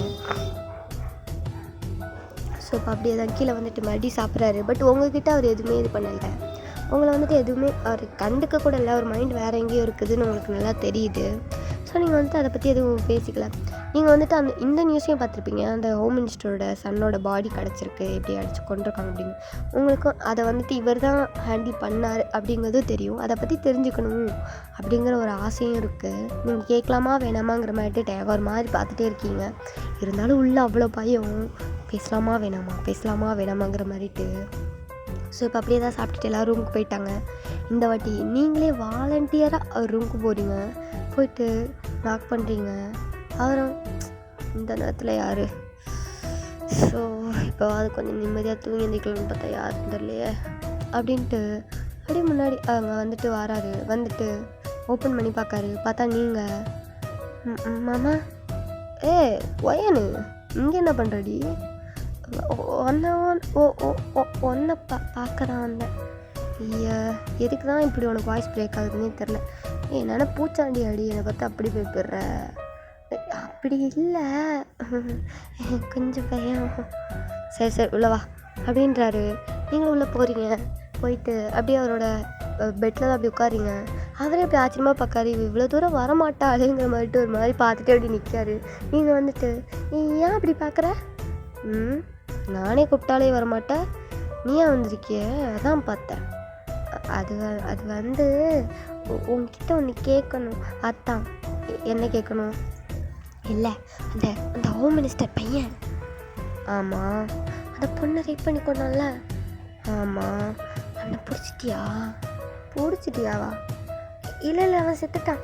ஸோ இப்போ அப்படியே தான் கீழே வந்துட்டு மறுபடியும் சாப்பிட்றாரு. பட் உங்ககிட்ட அவர் எதுவுமே இது பண்ணலை. உங்களை வந்துட்டு எதுவுமே அவர் கண்டுக்க கூட இல்லை. அவர் மைண்ட் வேறு எங்கேயோ இருக்குதுன்னு உங்களுக்கு நல்லா தெரியுது. ஸோ நீங்கள் வந்துட்டு அதை பற்றி எதுவும் பேசிக்கல. நீங்கள் வந்துட்டு இந்த நியூஸையும் பார்த்துருப்பீங்க. அந்த ஹோம் மினிஸ்டரோட சன்னோட பாடி கிடச்சிருக்கு, எப்படி அடித்து கொண்டிருக்காங்க அப்படின்னு. உங்களுக்கும் அதை வந்துட்டு இவர் தான் ஹேண்டில் பண்ணார் அப்படிங்கிறதும் தெரியும். அதை பற்றி தெரிஞ்சுக்கணும் அப்படிங்கிற ஒரு ஆசையும் இருக்குது. நீங்கள் கேட்கலாமா வேணாமாங்கிற மாதிரி ஒரு மாதிரி பார்த்துட்டே இருக்கீங்க. இருந்தாலும் உள்ளே அவ்வளோ பயம், பேசலாமா வேணாமாங்கிற மாதிரிட்டு. ஸோ இப்போ அப்படியே தான் சாப்பிட்டுட்டு எல்லோரும் ரூமுக்கு போயிட்டாங்க. இந்த வாட்டி நீங்களே வாலண்டியராக அவர் ரூமுக்கு போகிறீங்க, போயிட்டு நாக் பண்ணுறீங்க. அவரும் இந்த நேரத்தில் யார்? ஸோ இப்போ அது கொஞ்சம் நிம்மதியாக தூங்கி எந்திக்கலாம்னு பார்த்தா யாருன்னு தெரியலையே அப்படின்ட்டு அப்படியே முன்னாடி அவங்க வந்துட்டு வராரு. வந்துட்டு ஓப்பன் பண்ணி பார்க்காரு. பார்த்தா நீங்கள் மாமா ஒயனு இங்கே என்ன பண்ணுறடி? ஒன்றை பார்க்க தான் வந்தேன். எதுக்கு தான் இப்படி உனக்கு வாய்ஸ் பிரேக் ஆகுதுன்னே தெரில. என்னென்ன பூச்சாண்டி அடி என்னை பார்த்து அப்படி போய்டுற? அப்படி இல்லை, கொஞ்சம் பையன். சரி உள்ளவா அப்படின்றாரு. நீங்களும் உள்ளே போகிறீங்க. போயிட்டு அப்படியே அவரோட பெட்டில் தான் அப்படி உட்காரிங்க. அவரே அப்படி ஆச்சரியமாக பார்க்காரு. இவ்வளோ தூரம் வரமாட்டாளுங்கிற மாதிரிட்டு ஒரு மாதிரி பார்த்துட்டு அப்படி நிற்காரு. நீங்கள் வந்துட்டு ஏன் அப்படி பார்க்குற? நானே கூப்பிட்டாலே வரமாட்டேன், நீயா வந்திருக்கிய, அதான் பார்த்தேன். அது வந்து உங்ககிட்ட ஒன்று கேட்கணும். அதான். என்ன கேட்கணும்? இல்லை, அந்த ஹோம் மினிஸ்டர் பையன். ஆமாம். அந்த பொண்ணை ரேப் பண்ணி கொண்டான்ல? ஆமாம். அவனை பிடிச்சிட்டியாவா? இல்லை அவன் செத்துட்டான்.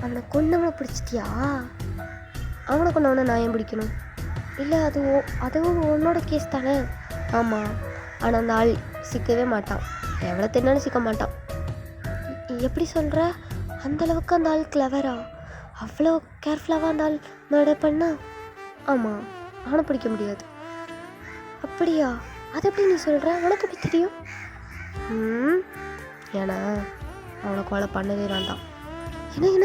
அவனை கொண்டவனை பிடிச்சிட்டியா? அவனை கொண்டவனை நான் ஏன் பிடிக்கணும்? இல்லை அதுவும் உன்னோட கேஸ் தானே? ஆமாம். ஆனால் அந்த ஆள் சிக்கவே மாட்டான். எவ்வளோ தெரிஞ்சாலும் சிக்க மாட்டான். எப்படி சொல்கிற? அந்தளவுக்கு அந்த ஆள் கிளவரா? அவ்வளோ கேர்ஃபுல்லாக அந்த ஆள் மர்டர் பண்ணா? ஆமாம். அவனை பிடிக்க முடியாது. அப்படியா? அது எப்படி நீ சொல்கிற? உனக்கு எப்படி தெரியும்? ஏன்னா அவனை கொலை பண்ணதே நான் தான். என்ன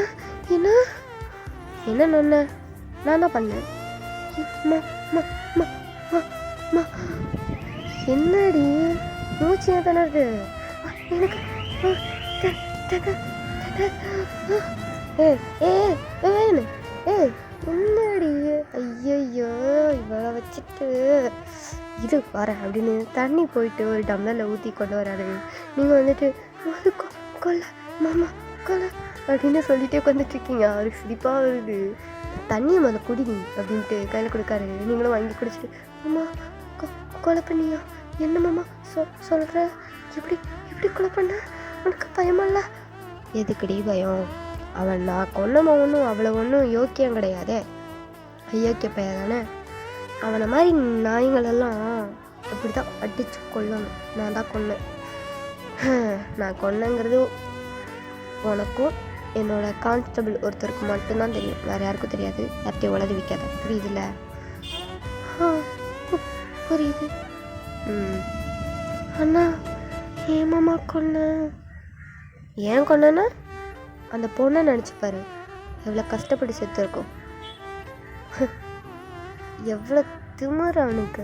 நான் தான் பண்ணேன். என்னடி மூச்சியா தானே இருக்கு எனக்கு? என்னடி? ஐயோ இவளை வச்சுட்டு இது வரேன் அப்படின்னு தண்ணி போயிட்டு ஒரு டம்ளரில் ஊற்றி கொண்டு வராரு. நீங்கள் வந்துட்டு கொல்ல மாமா கொல்ல அப்படின்னு சொல்லிட்டே உட்காந்துட்ருக்கீங்க. அவருக்கு சிரிப்பாக வருது. தண்ணியை முதல்ல குடிங்க அப்படின்ட்டு கையில் கொடுக்காரு. நீங்களும் வாங்கி குடிச்சிட்டு மாமா கொலை பண்ணியா? என்ன மாமா சொல்கிற? எப்படி கொலை பண்ண? உனக்கு பயமல்ல? எதுக்குடி பயம்? அவன் நான் கொன்னவன் ஒன்றும் அவ்வளோ ஒன்றும் யோக்கியம் கிடையாதே, அயோக்கிய பையன் தானே. அவனை மாதிரி நாய்களெல்லாம் அப்படி தான் அடித்து கொல்லணும். நான் தான் கொன்னேன். நான் கொன்னங்கிறது உனக்கும் என்னோட கான்ஸ்டபிள் ஒருத்தருக்கு மட்டும்தான் தெரியும், வேறு யாருக்கும் தெரியாது. யார்கிட்டையும் உளறி வைக்காத, புரியுதுல்ல? புரியுது. அண்ணா ஏமாமா ஏன் கொன்னா? அந்த பொண்ணை நினச்சிப்பாரு, எவ்வளோ கஷ்டப்பட்டு செத்துருக்கோம். எவ்வளோ திமிரு அவனுக்கு.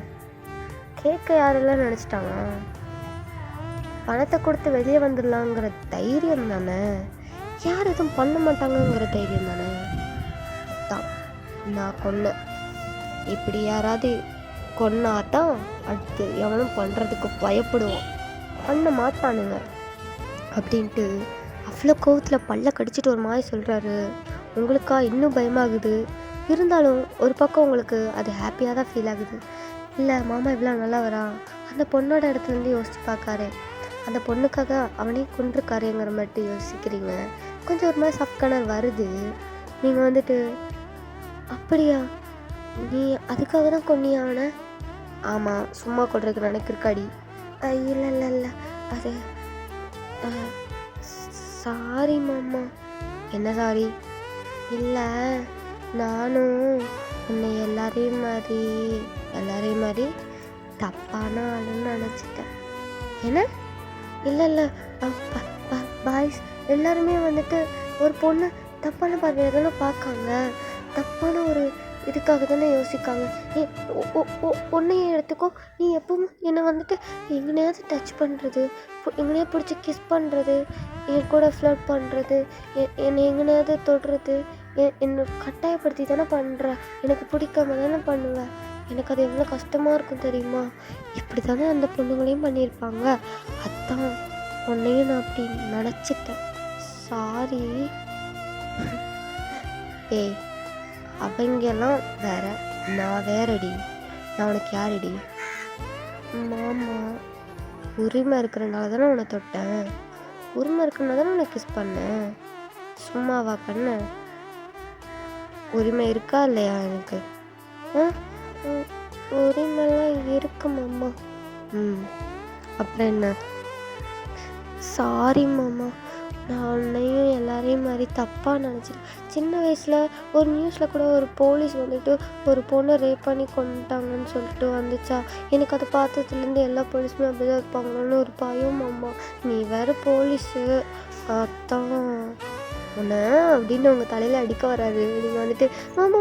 கேட்க யாரெல்லாம் நினச்சிட்டாங்க. பணத்தை கொடுத்து வெளியே வந்துடலாங்கிற தைரியம் தானே, யார் எதுவும் பண்ண மாட்டாங்கங்கிற தைரியம் தானே. தான் நான் கொன்னேன். இப்படி யாராவது கொன்னாதான் அடுத்து எவனும் பண்ணுறதுக்கு பயப்படுவான், பண்ண மாட்டானுங்க அப்படின்ட்டு அவ்வளோ கோவத்தில் பல்ல கடிச்சிட்டு ஒரு மாதிரி சொல்கிறாரு. உங்களுக்கா இன்னும் பயமாகுது. இருந்தாலும் ஒரு பக்கம் உங்களுக்கு அது ஹாப்பியாக தான் ஃபீல் ஆகுது. இல்லை மாமா இவ்வளோ நல்லா வரா, அந்த பொண்ணோட இடத்துலேருந்து யோசிச்சு பார்க்காரு, அந்த பொண்ணுக்காக அவனே கொண்டிருக்காருங்கிற மாதிரி யோசிக்கிறீங்க. கொஞ்சம் ஒரு மாதிரி சப்கானர் வருது. நீங்கள் வந்துட்டு அப்படியா, நீ அதுக்காக தான் கொன்னியா அவனை? ஆமாம், சும்மா கொள்றதுக்கு நினைக்கிருக்காடி. இல்லை அது சாரி மாமா. என்ன சாரி? இல்லை நானும் உன்னை எல்லாரையும் மாதிரி தப்பான ஆளுன்னு நினச்சிட்டேன். ஏன்னா இல்லை பாய்ஸ் எல்லாருமே வந்துட்டு ஒரு பொண்ணு தப்பான பார்வையில் தானே பார்க்காங்க, தப்பான ஒரு இதுக்காக தானே யோசிக்காங்க. உன்னையே எடுத்துக்கோ, நீ எப்பவும் என்னை வந்துட்டு எங்கனையாவது டச் பண்ணுறது, எங்கனையா பிடிச்சி கிஸ் பண்ணுறது, என் கூட ஃப்ளர்ட் பண்ணுறது, என்னை எங்கனையாவது தொடுறது, என்னை கட்டாயப்படுத்தி தானே பண்ணுற, எனக்கு பிடிக்காம தானே பண்ணுவேன். எனக்கு அது எவ்வளோ கஷ்டமாக இருக்கும் தெரியுமா? இப்படி தானே அந்த பொண்ணுங்களையும் பண்ணியிருப்பாங்க. அதான் உன்னையும் நான் அப்படி நினச்சிட்டேன். சாரி. ஏய், அவங்கெல்லாம் வேற, நான் வேறடி. நான் உனக்கு யாரடி? மாமா, உரிமை இருக்கிறனால தானே உன்னை தொட்டேன், உரிமை இருக்கிறனால தானே உன்னை கிஸ் பண்ணேன். சும்மாவா பண்ண? உரிமை இருக்கா இல்லையா எனக்கு? உரிமைலாம் இருக்கு மாமா. அப்புறம் என்ன? சாரி மாமா, நான் உன்னையும் எல்லாரையும் மாதிரி தப்பாக நினச்சிட்டேன். சின்ன வயசில் ஒரு நியூஸில் கூட ஒரு போலீஸ் வந்துட்டு ஒரு பொண்ணை ரேப் பண்ணி கொண்டுட்டாங்கன்னு சொல்லிட்டு வந்துச்சா. எனக்கு அதை பார்த்ததுலேருந்து எல்லா போலீஸுமே அப்படி தான் இருப்பாங்களோன்னு ஒரு பயம் மாமா. நீ வேறு போலீஸு, அதான் உன்னை அப்படின்னு உங்கள் தலையில் அடிக்க வராது. நீங்கள் வந்துட்டு மாமா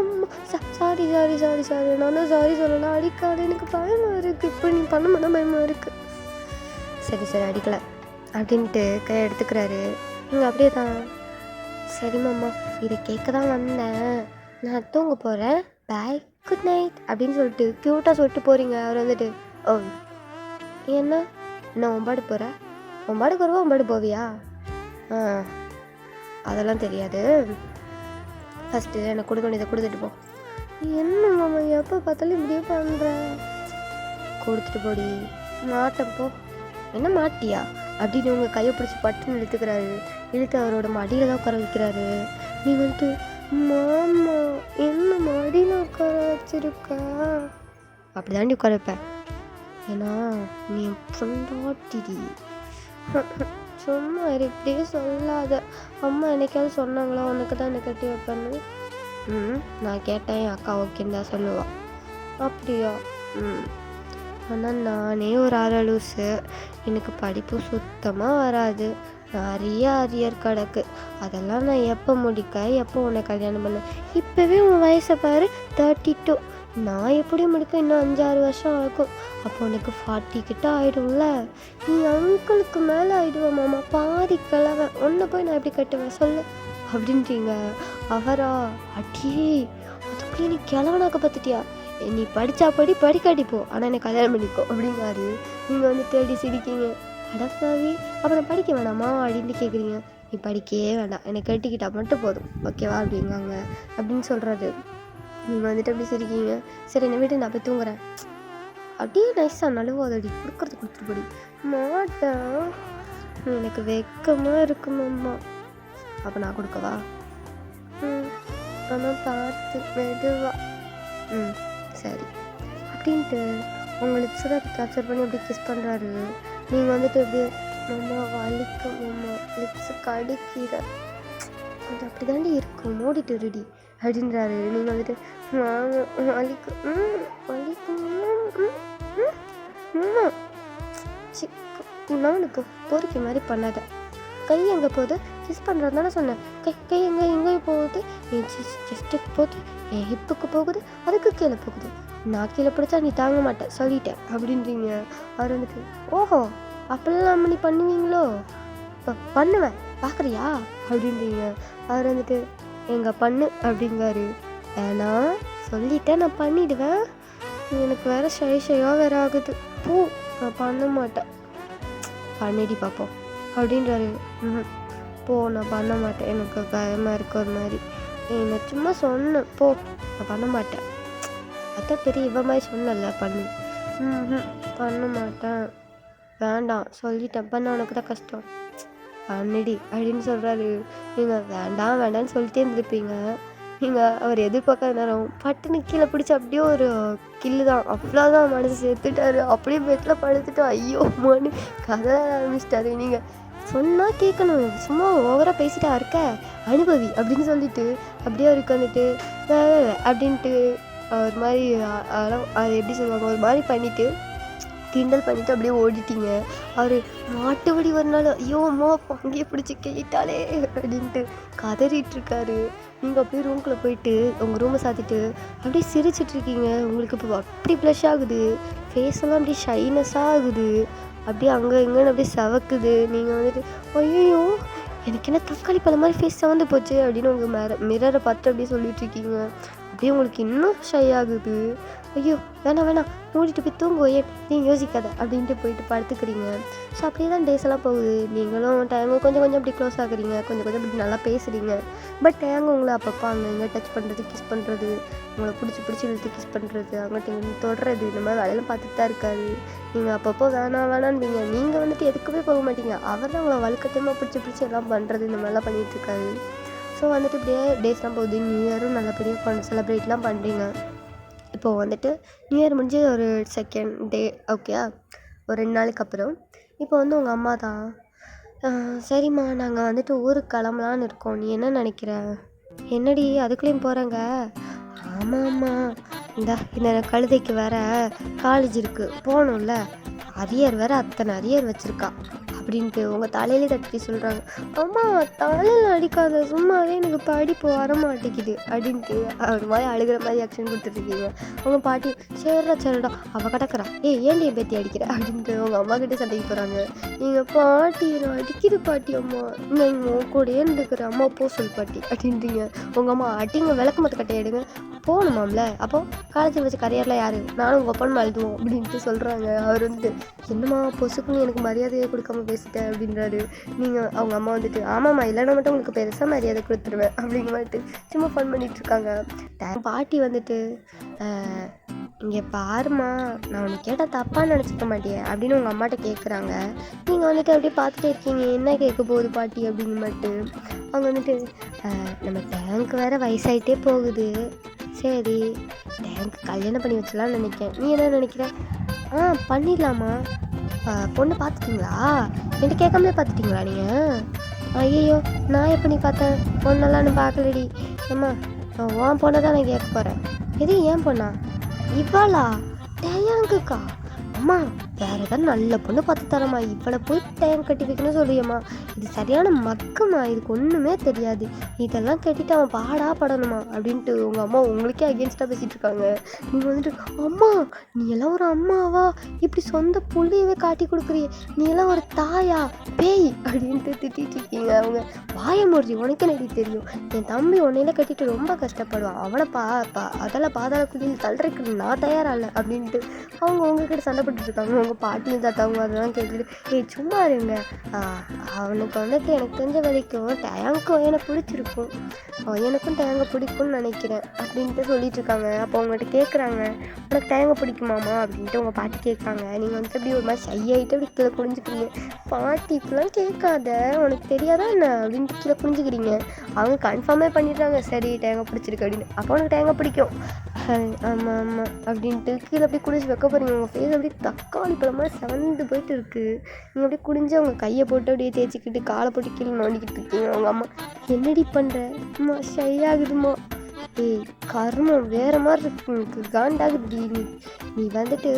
சாரி நான் தான் சாரி சொல்லலாம், அடிக்காது, எனக்கு பயமாக இருக்குது, இப்போ நீ பண்ண மாட்டேன் பயமாக இருக்குது. சரி அடிக்கலை அப்படின்ட்டு கை எடுத்துக்கிறாரு. நீங்கள் அப்படியே தான். சரி மாமா, இதை கேட்க தான் வந்தேன், நான் தூங்க போகிறேன், பாய், குட் நைட் அப்படின்னு சொல்லிட்டு க்யூட்டாக சொல்லிட்டு போகிறீங்க. அவர் வந்துட்டு என்ன ஒம்பாடு போகிறேன், ஒம்பாடுக்கு வருவா, ஒம்பாடு போவியா? அதெல்லாம் தெரியாது, ஃபஸ்ட்டு எனக்கு கொடுக்க வேண்டியதை கொடுத்துட்டு போ. என்ன மாமா எப்போ பார்த்தாலும் இப்படியே பண்ணுற? கொடுத்துட்டு போடி. மாட்டேன் போ. என்ன மாட்டியா அப்படின்னு உங்கள் கையை பிடிச்சி பட்டுன்னு இழுத்து அவரோட மடியில் தான் உட்கார வைக்கிறாரு. நீ வந்துட்டு மாமா என்ன மடியில் உட்கார வச்சிருக்க? அப்படி தாண்டி உட்கார வைப்பேன், ஏன்னா நீ பொண்டாட்டிடி. சும்மா இப்படியே சொல்லாத. அம்மா என்னைக்காவது சொன்னாங்களா உனக்கு தான் என்னை கட்டி வைப்பேன்னு? நான் கேட்டேன், என் அக்கா ஓகேன்னு தான் சொல்லுவாள். அப்படியா? ஆனால் நானே ஒரு அரலூசு, எனக்கு படிப்பு சுத்தமாக வராது, நிறைய அரியர் கிடக்கு, அதெல்லாம் நான் எப்போ உன்னை கல்யாணம் பண்ணேன்? இப்போவே உன் வயசை பாரு, 32. நான் எப்படி முடிக்க இன்னும் 5-6 வருஷம் ஆகும். அப்போ உனக்கு 40 கிட்ட ஆகிடும்ல. நீ அங்கிளுக்கு மேலே ஆகிடுவேன் மாமா, பாதி கிழவை. ஒன்றை போய் நான் எப்படி கட்டுவேன் சொல்லு அப்படின்றீங்க. அவரா? அடியே, அதுக்குள்ளேயே நீ கிழவனாக்க பார்த்துட்டியா? நீ படித்தா படிக்காட்டி போ, ஆனால் என்னை கல்யாணம் பண்ணிக்கோ அப்படிங்காரு. நீங்கள் வந்து தேடி சிரிக்கீங்க. அடப்பாவி, அப்புறம் படிக்க வேணாமா அப்படின்னு கேட்குறீங்க. நீ படிக்கவே வேண்டாம், என்னை கட்டிக்கிட்டா மட்டும் போதும், ஓகேவா அப்படிங்காங்க. அப்படின்னு சொல்கிறாரு. நீங்கள் வந்துட்டு அப்படி சிரிக்கீங்க. சரி, என்னை வீட்டு நான் போய் தூங்குறேன். அப்படியே நைஸாக நழுவாதடி, கொடுத்துட்டு போடி. மாட்டேன், எனக்கு வெக்கமாக இருக்குமாம்மா. அப்போ நான் கொடுக்கவா? ஆனால் பார்த்து மெதுவா. சரி அப்படின்ட்டு உங்கள் லிப்ஸை தான் கேப்சர் பண்ணி அப்படி கிஸ் பண்ணுறாரு. நீங்கள் வந்துட்டு அப்படியே மாமா வலிக்கும் மாமா, லிப்ஸு கடிக்கிற, அது அப்படி தாண்டி இருக்கும், மூடிட்டு ரெடி அப்படின்றாரு. நீங்கள் வந்துட்டு வலிக்கும் நானுக்கு பொறுக்கி மாதிரி பண்ணாத. கை எங்கே போகுது? கிஸ் பண்ணுறது தானே சொன்னேன். கை எங்கே போகுது? என் செஸ்ட்டுக்கு போகுது, என் ஹிப்புக்கு போகுது, அதுக்கு கீழே போகுது. நான் கீழே பிடிச்சா நீ தாங்க மாட்டேன் சொல்லிட்டேன் அப்படின்றீங்க. அவர் வந்துட்டு ஓஹோ அப்படிலாம் நீ பண்ணுவீங்களோ? பண்ணுவேன் பார்க்குறியா அப்படின்றீங்க. அவர் வந்துட்டு எங்க பண்ணு அப்படிங்காரு. ஏன்னா சொல்லிட்டேன், நான் பண்ணிவிடுவேன், எனக்கு வேறு ஷையாக வேறு ஆகுது, பூ நான் பண்ண மாட்டேன், பண்ணிடி பார்ப்போம் அப்படின்றாரு. போ, நான் பண்ண மாட்டேன், எனக்கு பயமாக இருக்க ஒரு மாதிரி, நான் சும்மா சொன்னேன் போ, நான் பண்ண மாட்டேன், அதான் பெரிய இவ மாதிரி சொன்னல பண்ணு. பண்ண மாட்டேன், வேண்டாம் சொல்லிட்டேன், பண்ண உனக்கு தான் கஷ்டம், பண்ணிடி அப்படின்னு சொல்கிறாரு. நீங்கள் வேண்டாம்னு சொல்லிட்டே இருந்திருப்பீங்க. நீங்கள் அவர் எதிர்பார்க்காத நேரம் பட்டுன்னு கீழே பிடிச்சி அப்படியே ஒரு கில்லு தான், அவ்வளோதான், மனசு சேர்த்துட்டாரு. அப்படியே பெட்டில் படுத்துட்டு ஐயோ மணி கதை ஆரம்பிச்சிட்டாரு. நீங்கள் சொன்னால் கேட்கணும், சும்மா ஓவராக பேசிட்டா இருக்க, அனுபவி அப்படின்னு சொல்லிட்டு அப்படியே அவருக்கு வந்துட்டு அப்படின்ட்டு ஒரு மாதிரி அது எப்படி சொல்லுவாங்க, ஒரு மாதிரி பண்ணிவிட்டு கிண்டல் பண்ணிவிட்டு அப்படியே ஓடிட்டீங்க. அவர் மாட்டுபடி ஒரு நாள் ஐயோ அம்மா பங்கையை பிடிச்சி கேட்டாலே அப்படின்ட்டு கதறிட்டுருக்காரு. நீங்கள் அப்படியே ரூம்குள்ளே போயிட்டு உங்கள் ரூமை சாத்திட்டு அப்படியே சிரிச்சிட்ருக்கீங்க. உங்களுக்கு இப்போ அப்படி ப்ளஷ் ஆகுது, ஃபேஸெல்லாம் அப்படியே ஷைனஸாக ஆகுது, அப்படியே அங்கே இங்கேன்னு அப்படியே செவக்குது. நீங்கள் வந்துட்டு ஐயோ எனக்கு என்ன தக்காளி பழம் மாதிரி ஃபேஸ் செவந்து போச்சு அப்படின்னு உங்கள் மிரரை பார்த்து அப்படியே சொல்லிகிட்ருக்கீங்க. அப்படியே உங்களுக்கு இன்னும் ஷை ஆகுது. ஐயோ வேணாம் மூடிட்டு போய் தூங்குவோயே, நீங்கள் யோசிக்காத அப்படின்ட்டு போயிட்டு படுத்துக்கிறீங்க. ஸோ அப்படியே தான் டேஸ் எல்லாம் போகுது. நீங்களும் டேங்கும் கொஞ்சம் அப்படி க்ளோஸ் ஆகுறீங்க, கொஞ்சம் அப்படி நல்லா பேசுகிறீங்க. பட் டேங்கு உங்களை அப்பப்போ அங்கே இங்கே டச் பண்ணுறது, கிஸ் பண்ணுறது, உங்களை பிடிச்சி இழுத்து கிஸ் பண்ணுறது, அங்கிட்ட இங்கே தொடுறது, இந்த மாதிரி வேலையெல்லாம் பார்த்துட்டு தான் இருக்காரு. நீங்கள் அப்பப்போ வேணான்பீங்க. நீங்கள் வந்துட்டு எதுக்குமே போக மாட்டீங்க, அவர் தான் உங்களை வழுக்கத்தமாக பிடிச்சி எல்லாம் பண்ணுறது, இந்த மாதிரிலாம் பண்ணிகிட்ருக்காரு. ஸோ வந்துட்டு இப்படியே டேஸ்லாம் போகுது. நியூ இயரும் நல்லபடியாக செலிப்ரேட்லாம் பண்ணுறீங்க. இப்போது வந்துட்டு நியூ இயர் முடிஞ்சு ஒரு செகண்ட் டே ஓகே, ஒரு 2 நாளுக்கு அப்புறம் இப்போ வந்து உங்கள் அம்மா தான் சரிம்மா நாங்கள் வந்துட்டு ஊருக்கு கிளம்பலான்னு இருக்கோம், நீ என்ன நினைக்கிற? என்னடி அதுக்குள்ளேயும் போகிறாங்க? ஆமாம்மா இந்த கழுதைக்கு வேற காலேஜ் இருக்குது போகணும்ல, அரியர் வேற அத்தனை அரியர் வச்சுருக்கா அப்படின்ட்டு உங்கள் தலையிலே தட்டி சொல்கிறாங்க. அம்மா தலையில் அடிக்காத, சும்மாவே எனக்கு படிப்பு வர மாட்டேங்குது அப்படின்ட்டு ஒரு மாதிரி அழுகிற மாதிரி ஆக்ஷன் கொடுத்துட்ருக்கீங்க. உங்கள் பாட்டி சரிடா அவள் கிடக்குறா, ஏன்டி பேத்தி அடிக்கிற அப்படின்ட்டு உங்கள் அம்மா கிட்டே சண்டைக்கு போகிறாங்க. நீங்கள் பாட்டி நான் அடிக்கிது பாட்டி, அம்மா நீங்கள் கூடயே இருந்துக்கிற, அம்மா போ சொல் பாட்டி அப்படின்றீங்க. உங்கள் அம்மா அட்டிங்க விளக்கு மற்ற கட்டையை எடுங்க, போகணுமாம்ல, அப்போ காலேஜில் வச்சு கரையாரில் யார், நானும் உங்கள் அப்பா எழுதுவோம் அப்படின்ட்டு சொல்கிறாங்க. அவர் வந்துட்டு என்னம்மா பொசுக்குன்னு எனக்கு மரியாதையை கொடுக்காம பேசிட்டேன் அப்படின்றாரு. அவங்க அம்மா வந்துட்டு ஆமாம்மா இல்லைன்னா மட்டும் உங்களுக்கு பெருசாக மரியாதை கொடுத்துருவேன் அப்படிங்க மாதிரிட்டு சும்மா ஃபன் பண்ணிகிட்ருக்காங்க. பாட்டி வந்துட்டு இங்கே பாருமா, நான் உனக்கு கேட்டால் தப்பாக நினச்சிக்க மாட்டேன் அப்படின்னு உங்கள் அம்மாட்ட கேட்குறாங்க. நீங்கள் வந்துட்டு அப்படியே பார்த்துட்டே இருக்கீங்க, என்ன கேட்க போகுது பாட்டி அப்படின்னு மட்டும். அவங்க வந்துட்டு நம்ம டேங்க் வேறு வயசாகிட்டே போகுது, சரி டேங்க் கல்யாணம் பண்ணி வச்சலான்னு நினைக்கிறேன், நீ என்ன நினைக்கிற? பண்ணிடலாமா, பொண்ணு பார்த்துட்டிங்களா? என்கிட்ட கேட்காமலே பார்த்துட்டிங்களா நீங்கள்? ஐயோ நான் எப்போ நீ பார்த்தேன், பொண்ணெல்லாம் நான் பார்க்கலடி. ஏம்மா உன் பொண்ணை தான் நான் கேட்க போகிறேன். எது ஏன் பொண்ணா? இவளா? டேங்குக்கா? அம்மா வேறு ஏதாவது நல்ல பொண்ணு பார்த்து தரம்மா, இவளை போய் டேங்க் கட்டி வைக்கணும்னு சொல்லியம்மா, இது சரியான மக்குமா, இதுக்கு ஒன்றுமே தெரியாது, இதெல்லாம் கட்டிட்டு அவன் பாடா படணுமா அப்படின்ட்டு உங்கள் அம்மா உங்களுக்கே அகேன்ஸ்டாக பேசிகிட்டு இருக்காங்க. நீங்கள் வந்துட்டு அம்மா நீ எல்லாம் ஒரு அம்மாவா, இப்படி சொந்த புள்ளையவே காட்டி கொடுக்குறிய, நீ எல்லாம் ஒரு தாயா பேய் அப்படின்ட்டு திட்டிகிட்டு இருக்கீங்க. அவங்க வாய மூடி, உனக்கு எனக்கு தெரியும், என் தம்பி உன்னையில கட்டிட்டு ரொம்ப கஷ்டப்படுவான், அவனை அதெல்லாம் பாதாள குழியில் தள்ளுறதுக்கு நான் தயாராக இல்லை அப்படின்ட்டு அவங்க உங்ககிட்ட சண்டை போட்டுட்ருக்காங்க. உங்கள் பாட்டியும் தாத்தாவும் அதெல்லாம் கேட்டுட்டு சும்மா இருங்க, அவனுக்கு வந்துட்டு எனக்கு தெரிஞ்ச வரைக்கும் டேங்க்கும் எனக்கு பிடிச்சிருக்கும், எனக்கும் டேங்கை பிடிக்கும்னு நினைக்கிறேன் அப்படின்ட்டு சொல்லிட்டு இருக்காங்க. அப்போ அவங்ககிட்ட கேட்குறாங்க உனக்கு டேங்கை பிடிக்குமாமா அப்படின்ட்டு உங்கள் பாட்டி கேட்காங்க. நீங்கள் வந்துட்டு அப்படி ஒரு மாதிரி ஷையாகிட்டு அப்படி கீழே குடிஞ்சுக்கிறீங்க. பாட்டி இப்பெல்லாம் கேட்காத, உனக்கு தெரியாதா என்ன அப்படின்ட்டு கீழே குடிஞ்சுக்கிறீங்க. அவங்க கன்ஃபார்மே பண்ணிடுறாங்க, சரி டேங்கை பிடிச்சிருக்கு அப்படின்னு. அப்போ உனக்கு டேங்கை பிடிக்கும், ஆமாம் அப்படின்ட்டு கீழே அப்படியே குடிஞ்சு வைக்க போகிறீங்க. உங்கள் ஃபேஸ் அப்படியே தக்காளி பழமாக செவந்து போயிட்டு இருக்குது. நீங்கள் அப்படியே குடிஞ்சு அவங்க கையை போட்டு அப்படியே தேய்ச்சிக்கிட்டு காலை போட்டு கீழே நோண்டிக்கிட்டு இருக்கீங்க. அவங்க அம்மா என்னடி பண்ணுற, அம்மா ஷை ஆகுதுமா, கர்மம் வேறு மாதிரி இருக்கு, எனக்கு காண்டாகுது, நீ வந்துட்டு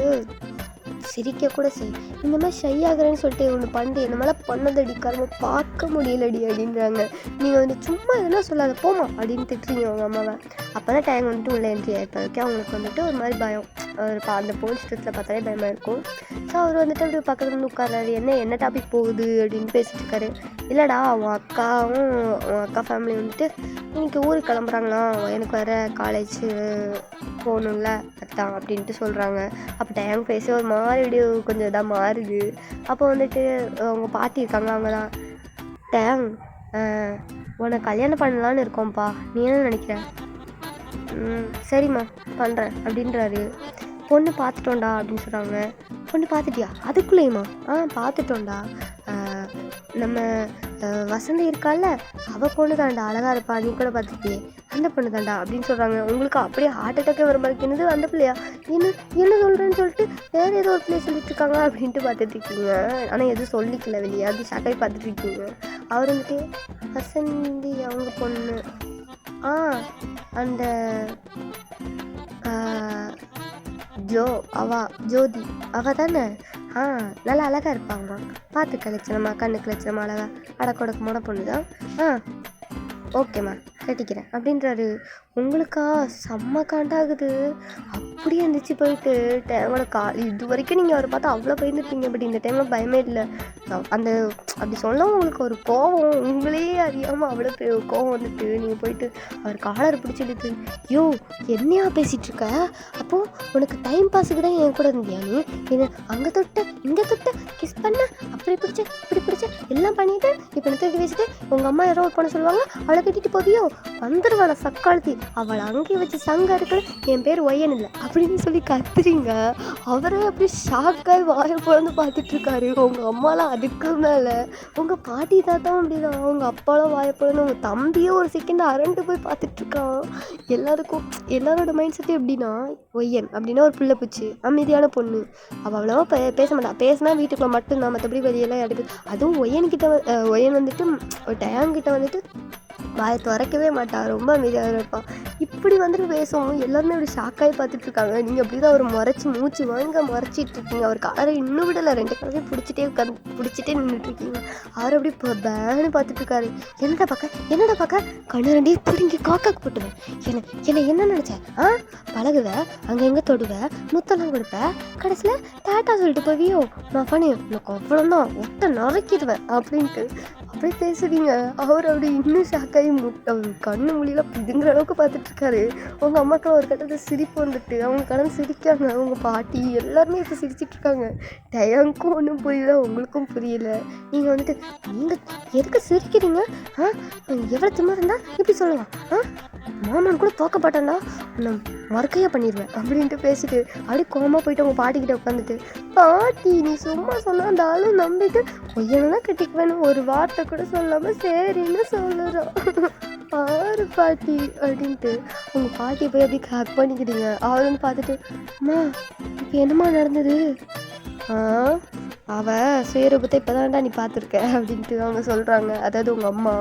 சிரிக்க கூட செய், இந்த மாதிரி ஷை ஆகுறேன்னு சொல்லிட்டு ஒன்று பண்ணு, இந்த மாதிரிலாம் பண்ணதடி கர்மம் பார்க்க முடியலடி அப்படின்றாங்க. நீங்கள் வந்து சும்மா எதுனா சொல்லாத போமா அப்படின்னு திட்டுறீங்க உங்கள் அம்மாவை. அப்போ தான் டேங்க் வந்துட்டு உள்ளே என்ட்ரி ஆகிருப்பாருக்கு. அவங்களுக்கு வந்துட்டு ஒரு மாதிரி பயம், அந்த போலீஸ் ஸ்டேஷனில் பார்த்தாலே பயமாக இருக்கும். ஸோ அவர் வந்துட்டு அப்படி பக்கத்தில் வந்து உட்காராரு. என்ன டாபிக் போகுது அப்படின்னு பேசிட்டு இருக்காரு. இல்லைடா உன் அக்கா ஃபேமிலி வந்துட்டு இன்னைக்கு ஊருக்கு கிளம்புறாங்களாம், எனக்கு வேறு காலேஜ் போகணும்ல அதான் அப்படின்ட்டு சொல்கிறாங்க. அப்போ டேங்க் பேசி ஒரு மாதிரி கொஞ்சம் இதாக மாறுது. அப்போ வந்துட்டு அவங்க பாட்டி இருக்காங்க, அவங்க தான் டேங் உன்னை கல்யாணம் பண்ணலான்னு இருக்கோம்ப்பா, நீ என்ன நினைக்கிற? சரிம்மா பண்ணுறேன் அப்படின்றாரு. பொண்ணு பார்த்துட்டோண்டா அப்படின்னு சொல்கிறாங்க. பொண்ணு பார்த்துட்டியா? அதுக்குள்ளேயுமா? பார்த்துட்டோண்டா, நம்ம வசந்தி இருக்கால அவள் பொண்ணு தாண்டா, அழகாக இருப்பா, நீ கூட பார்த்துட்டியே அந்த பொண்ணு தாண்டா அப்படின்னு சொல்கிறாங்க. உங்களுக்கு அப்படியே ஹார்ட் அட்டாக்கே வர மாதிரி என்னது அந்த பிள்ளையா, என்ன சொல்கிறேன்னு சொல்லிட்டு வேறு ஏதோ ஒரு பிளேஸ் சொல்லிட்டுருக்காங்க அப்படின்ட்டு பார்த்துட்ருக்கீங்க. ஆனால் எதுவும் சொல்லிக்கல வெளியே, அது ஷாக்காகி பார்த்துட்ருக்கீங்க. அவர் வந்துட்டு வசந்தி அவங்க பொண்ணு அந்த ஜோதி தானே? நல்லா அழகாக இருப்பாங்க, பார்த்து கழிச்சனம்மா, கண்ணுக்கு லட்சணமா அழகா அடக்கொடக்கமான பொண்ணு தான். ஓகேம்மா கட்டிக்கிறேன் அப்படின்றாரு. உங்களுக்கா செம்ம காண்டாகுது. அப்படியே இருந்துச்சு போயிட்டு டைமோட இது வரைக்கும் நீங்கள் அவரை பார்த்தா அவ்வளோ பயந்துருப்பீங்க. பட் இந்த டைமில் பயமே இல்லை. அந்த அப்படி சொல்ல உங்களுக்கு ஒரு கோவம், உங்களே அறியாமல் அவ்வளோ கோவம் வந்துட்டு நீங்கள் போயிட்டு அவர் காலரை பிடிச்சிடுது. யோ என்னையா பேசிகிட்டு இருக்க? அப்போது உனக்கு டைம் பாஸுக்கு தான் என் கூட இருந்தியா நீ? என்ன அங்கே தொட்ட இங்கே தொட்ட கிஸ் பண்ண, அப்படி பிடிச்ச இப்படி பிடிச்ச எல்லாம் பண்ணிவிட்டு இப்போ தூக்கி வச்சுட்டு உங்கள் அம்மா யாரோ ஒரு பொண்ணு சொல்லுவாங்க, அவளை கட்டிட்டு போவியோ, வந்துடுவாள சக்காலத்தி, அவளை அங்கேயே வச்சு சங்க இருக்குது, என் பேர் ஒய்யன் இல்லை அப்படின்னு சொல்லி கத்துறீங்க. அவரே அப்படி ஷாக்காக வாயை பிறந்து பார்த்துட்ருக்காரு. உங்கள் அம்மாலாம் அதுக்கு மேலே, உங்கள் பாட்டி தாத்தாவும் அப்படிதான், அவங்க அப்பாலாம் வாயை பிறந்து, உங்கள் தம்பியே ஒரு செகண்ட் அரண்டு போய் பார்த்துட்ருக்கான். எல்லாரோட மைண்ட் செட்டு எப்படின்னா, ஒய்யன் அப்படின்னா ஒரு பிள்ளை பூச்சி, அமைதியான பொண்ணு, அவள் அவ்வளோவா பேச மாட்டான், பேசினா வீட்டுக்குள்ள மட்டும்தான், மற்றபடி வெளியெல்லாம் எடுத்து. அதுவும் ஒய்யன் வந்துட்டு ஒரு டயங்கிட்ட வந்துட்டு வாயை திறக்கவே மாட்டான், ரொம்ப அமைதியாக இருப்பான். இப்படி வந்துட்டு பேசவும் எல்லாருமே அப்படி ஷாக்காகி பார்த்துட்ருக்காங்க. நீங்கள் அப்படி தான் அவர் மூச்சு வாங்க முறைச்சிட்ருக்கீங்க. அவர் காரை இன்னும் விடலை, 2 காலையும் பிடிச்சிட்டே நின்றுட்டுருக்கீங்க. அவர் அப்படி பேனு பார்த்துட்ருக்காரு. என்னடா பார்க்க கண்ணு 2 பிடிங்கி காக்காக்கு போட்டுவேன். என்ன நினச்சேன்? பழகுவேன், அங்கே எங்கே தொடுவேன், முத்தெல்லாம் கொடுப்பேன், கடைசியில் டேட்டா சொல்லிட்டு போவியோ, நான் பண்ணி எனக்கு அவ்வளோதான் ஒட்ட நறுக்கிடுவேன் அப்படின்ட்டு அப்படி பேசுறீங்க. அவர் அப்படி இன்னும் ஷாக்காகி கண்ணு மொழியெல்லாம் பிதுங்கிற அளவுக்கு பார்த்துட்ருக்காரு. உங்கள் அம்மாக்கெல்லாம் ஒரு கட்டத்தில் சிரிப்பு வந்துட்டு அவங்க கடந்து சிரிக்காங்க. அவங்க பாட்டி எல்லாருமே இப்போ சிரிச்சிட்ருக்காங்க. டயங்க்கும் ஒன்றும் புரியல, உங்களுக்கும் புரியல. நீங்கள் வந்துட்டு நீங்கள் எதுக்கு சிரிக்கிறீங்க? எவ்வளோ திமிரு இருந்தால் இப்படி சொல்லலாம்? மாமன் கூட தோக்கப்பட்டான்டா, நான் மறக்கையாக பண்ணிடுவேன் அப்படின்ட்டு பேசிட்டு அப்படியே கோமா போயிட்டு அவங்க பாட்டிக்கிட்ட உட்காந்துட்டு, பாட்டி நீ சும்மா சொன்னால் அந்த ஆளும் நம்பிட்டு ஒய்யனதான் கட்டிக்குவேன்னு ஒரு வார்த்தை கூட சொல்லாமல் சரின்னு சொல்லுறோம். ஆறு பாட்டி அப்படின்ட்டு உங்கள் பாட்டி போய் அப்படி கிராக் பண்ணிக்கிட்டீங்க. அவளும் பார்த்துட்டு, அம்மா இப்போ என்னம்மா நடந்தது? அவள் சுயரூபத்தை இப்போ தான்டா நீ பார்த்துருக்க அப்படின்ட்டு அவங்க சொல்கிறாங்க. அதாவது உங்கள் அம்மா.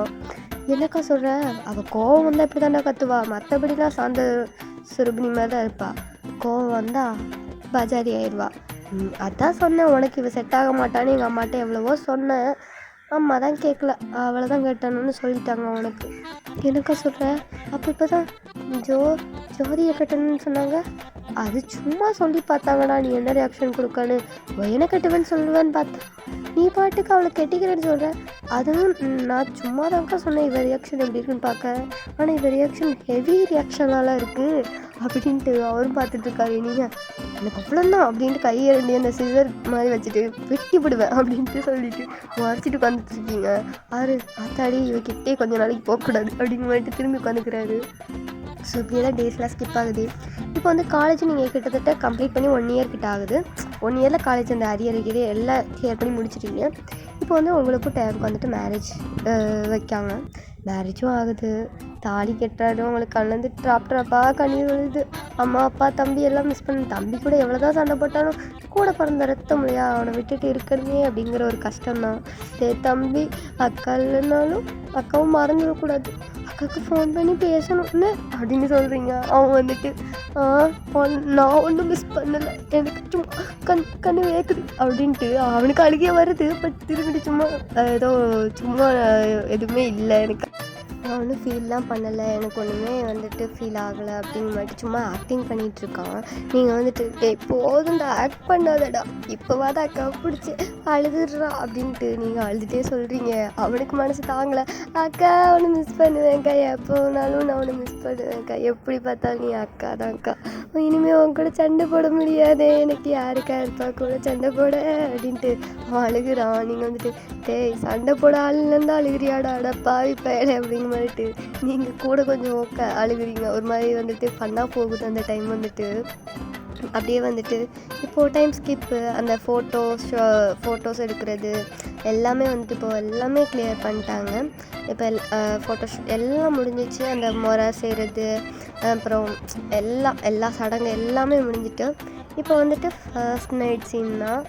என்னக்கா சொல்கிற? அவள் கோவம் வந்தால் இப்படி தாண்டா கத்துவா, மற்றபடிலாம் சாந்த சுரபினி மாதிரி தான் இருப்பா. கோவம் வந்தால் பஜாரி ஆயிடுவா. அதான் சொன்னேன் உனக்கு இவ செட் ஆக மாட்டான்னு எங்கள் அம்மாட்ட எவ்வளவோ சொன்னேன், அம்மா தான் கேட்கல, அவளை தான் கேட்டானுன்னு சொல்லிட்டாங்க உனக்கு. என்னக்கா சொல்கிற? அப்போ இப்போ தான் ஜோதியை கட்டணும்னு சொன்னாங்க, அது சும்மா சொல்லி பார்த்தாங்கடா, நீ என்ன ரியாக்ஷன் கொடுக்கன்னு. என்ன கட்டுவேன்னு சொல்லுவேன்னு பார்த்தா நீ பாட்டுக்கு அவளை கெட்டிக்கிறேன்னு சொல்கிற. அதுவும் நான் சும்மா தான்க்கா சொன்னேன் இவ ரியாக்ஷன் எப்படி இருக்குன்னு பார்க்க, ஆனால் இவ ரியாக்ஷன் ஹெவி ரியாக்ஷனாலாம் இருக்குது அப்படின்ட்டு அவரும் பார்த்துட்ருக்காரு. நீங்கள் எனக்கு அவ்வளோதான் அப்படின்ட்டு கையை 2 அந்த சிசர் மாதிரி வச்சுட்டு வெட்டி விடுவேன் அப்படின்ட்டு சொல்லிட்டு மறைச்சிட்டு உட்காந்துட்ருக்கீங்க. பார்த்தாடி இவக்கிட்டே கொஞ்சம் நாளைக்கு போகக்கூடாது அப்படின்னு வந்துட்டு திரும்பி உட்காந்துக்கிறாரு. ஸோ இப்படியெல்லாம் டேஸ்லாம் ஸ்கிப் ஆகுது. இப்போ வந்து காலேஜ் நீங்கள் கிட்டத்தட்ட கம்ப்ளீட் பண்ணி 1 இயர் கிட்ட ஆகுது. 1 இயரில் காலேஜ் அந்த அரியர் எல்லாம் கிளியர் பண்ணி முடிச்சிட்டீங்க. இப்போ வந்து உங்களுக்கும் டைமுக்கு வந்துட்டு மேரேஜ் வைக்காங்க. மேரேஜும் ஆகுது, தாலி கட்டுறாரு. உங்களுக்கு கண்ணந்து ட்ராப்பாக கண்ணீர் விழுது. அம்மா அப்பா தம்பி எல்லாம் மிஸ் பண்ண. தம்பி கூட எவ்வளோ தான் சண்டை போட்டாலும் கூட பிறந்த ரத்தம் இல்லையா, அவனை விட்டுட்டு இருக்கணுமே அப்படிங்கிற ஒரு கஷ்டம்தான். தம்பி அக்கா இல்லைனாலும் அக்காவும் மறந்துடக்கூடாது, அக்காவுக்கு ஃபோன் பண்ணி பேசணும்னு அப்படின்னு சொல்கிறீங்க. அவன் வந்துட்டு நான் ஒன்றும் மிஸ் பண்ணலை, எனக்கு சும்மா கண்ணு வேக்குது அப்படின்ட்டு அவனுக்கு அழுகிய வருது. பட் திரும்பிட்டு சும்மா எதுவுமே இல்லை, எனக்கு நான் ஒன்றும் ஃபீல்லாம் பண்ணலை, எனக்கு ஒன்றுமே வந்துட்டு ஃபீல் ஆகலை அப்படிங்கிற மாதிரி சும்மா ஆக்டிங் பண்ணிகிட்ருக்கான். நீங்கள் வந்துட்டு போதும்டா ஆக்ட் பண்ணாதடா, இப்போவாத அக்கா பிடிச்சி அழுதுடுறா அப்படின்ட்டு நீங்கள் அழுதுகிட்டே சொல்கிறீங்க. அவனுக்கு மனசு தாங்கலை. அக்கா அவனை மிஸ் பண்ணுவேன்க்கா, எப்போ வேணாலும் நான் அவனை மிஸ் பண்ணுவேன்க்கா, எப்படி பார்த்தாலும் நீ அக்கா தான்க்கா, இனிமேல் அவன் கூட சண்டை போட முடியாது, எனக்கு யாருக்கா இருப்பா கூட சண்டை போட அப்படின்ட்டு அவன் அழுகுறான். நீங்கள் வந்துட்டு சண்டை போட ஆளுலேருந்து அழுகிறியாடா அடப்பாவி பயலை அப்படிங்கிற மாதிரிட்டு நீங்கள் கூட கொஞ்சம் அழுகுறீங்க. ஒரு மாதிரி வந்துட்டு ஃபன்னாக போகுது அந்த டைம் வந்துட்டு. அப்படியே வந்துட்டு இப்போது டைம் ஸ்கிப்பு, அந்த ஃபோட்டோஸ் எடுக்கிறது எல்லாமே வந்துட்டு இப்போ எல்லாமே கிளியர் பண்ணிட்டாங்க. இப்போ ஃபோட்டோஷூட் எல்லாம் முடிஞ்சிச்சு. அந்த முறை செய்கிறது அப்புறம் எல்லா சடங்கு எல்லாமே முடிஞ்சிட்டு இப்போ வந்துட்டு ஃபர்ஸ்ட் நைட் சீன் தான்.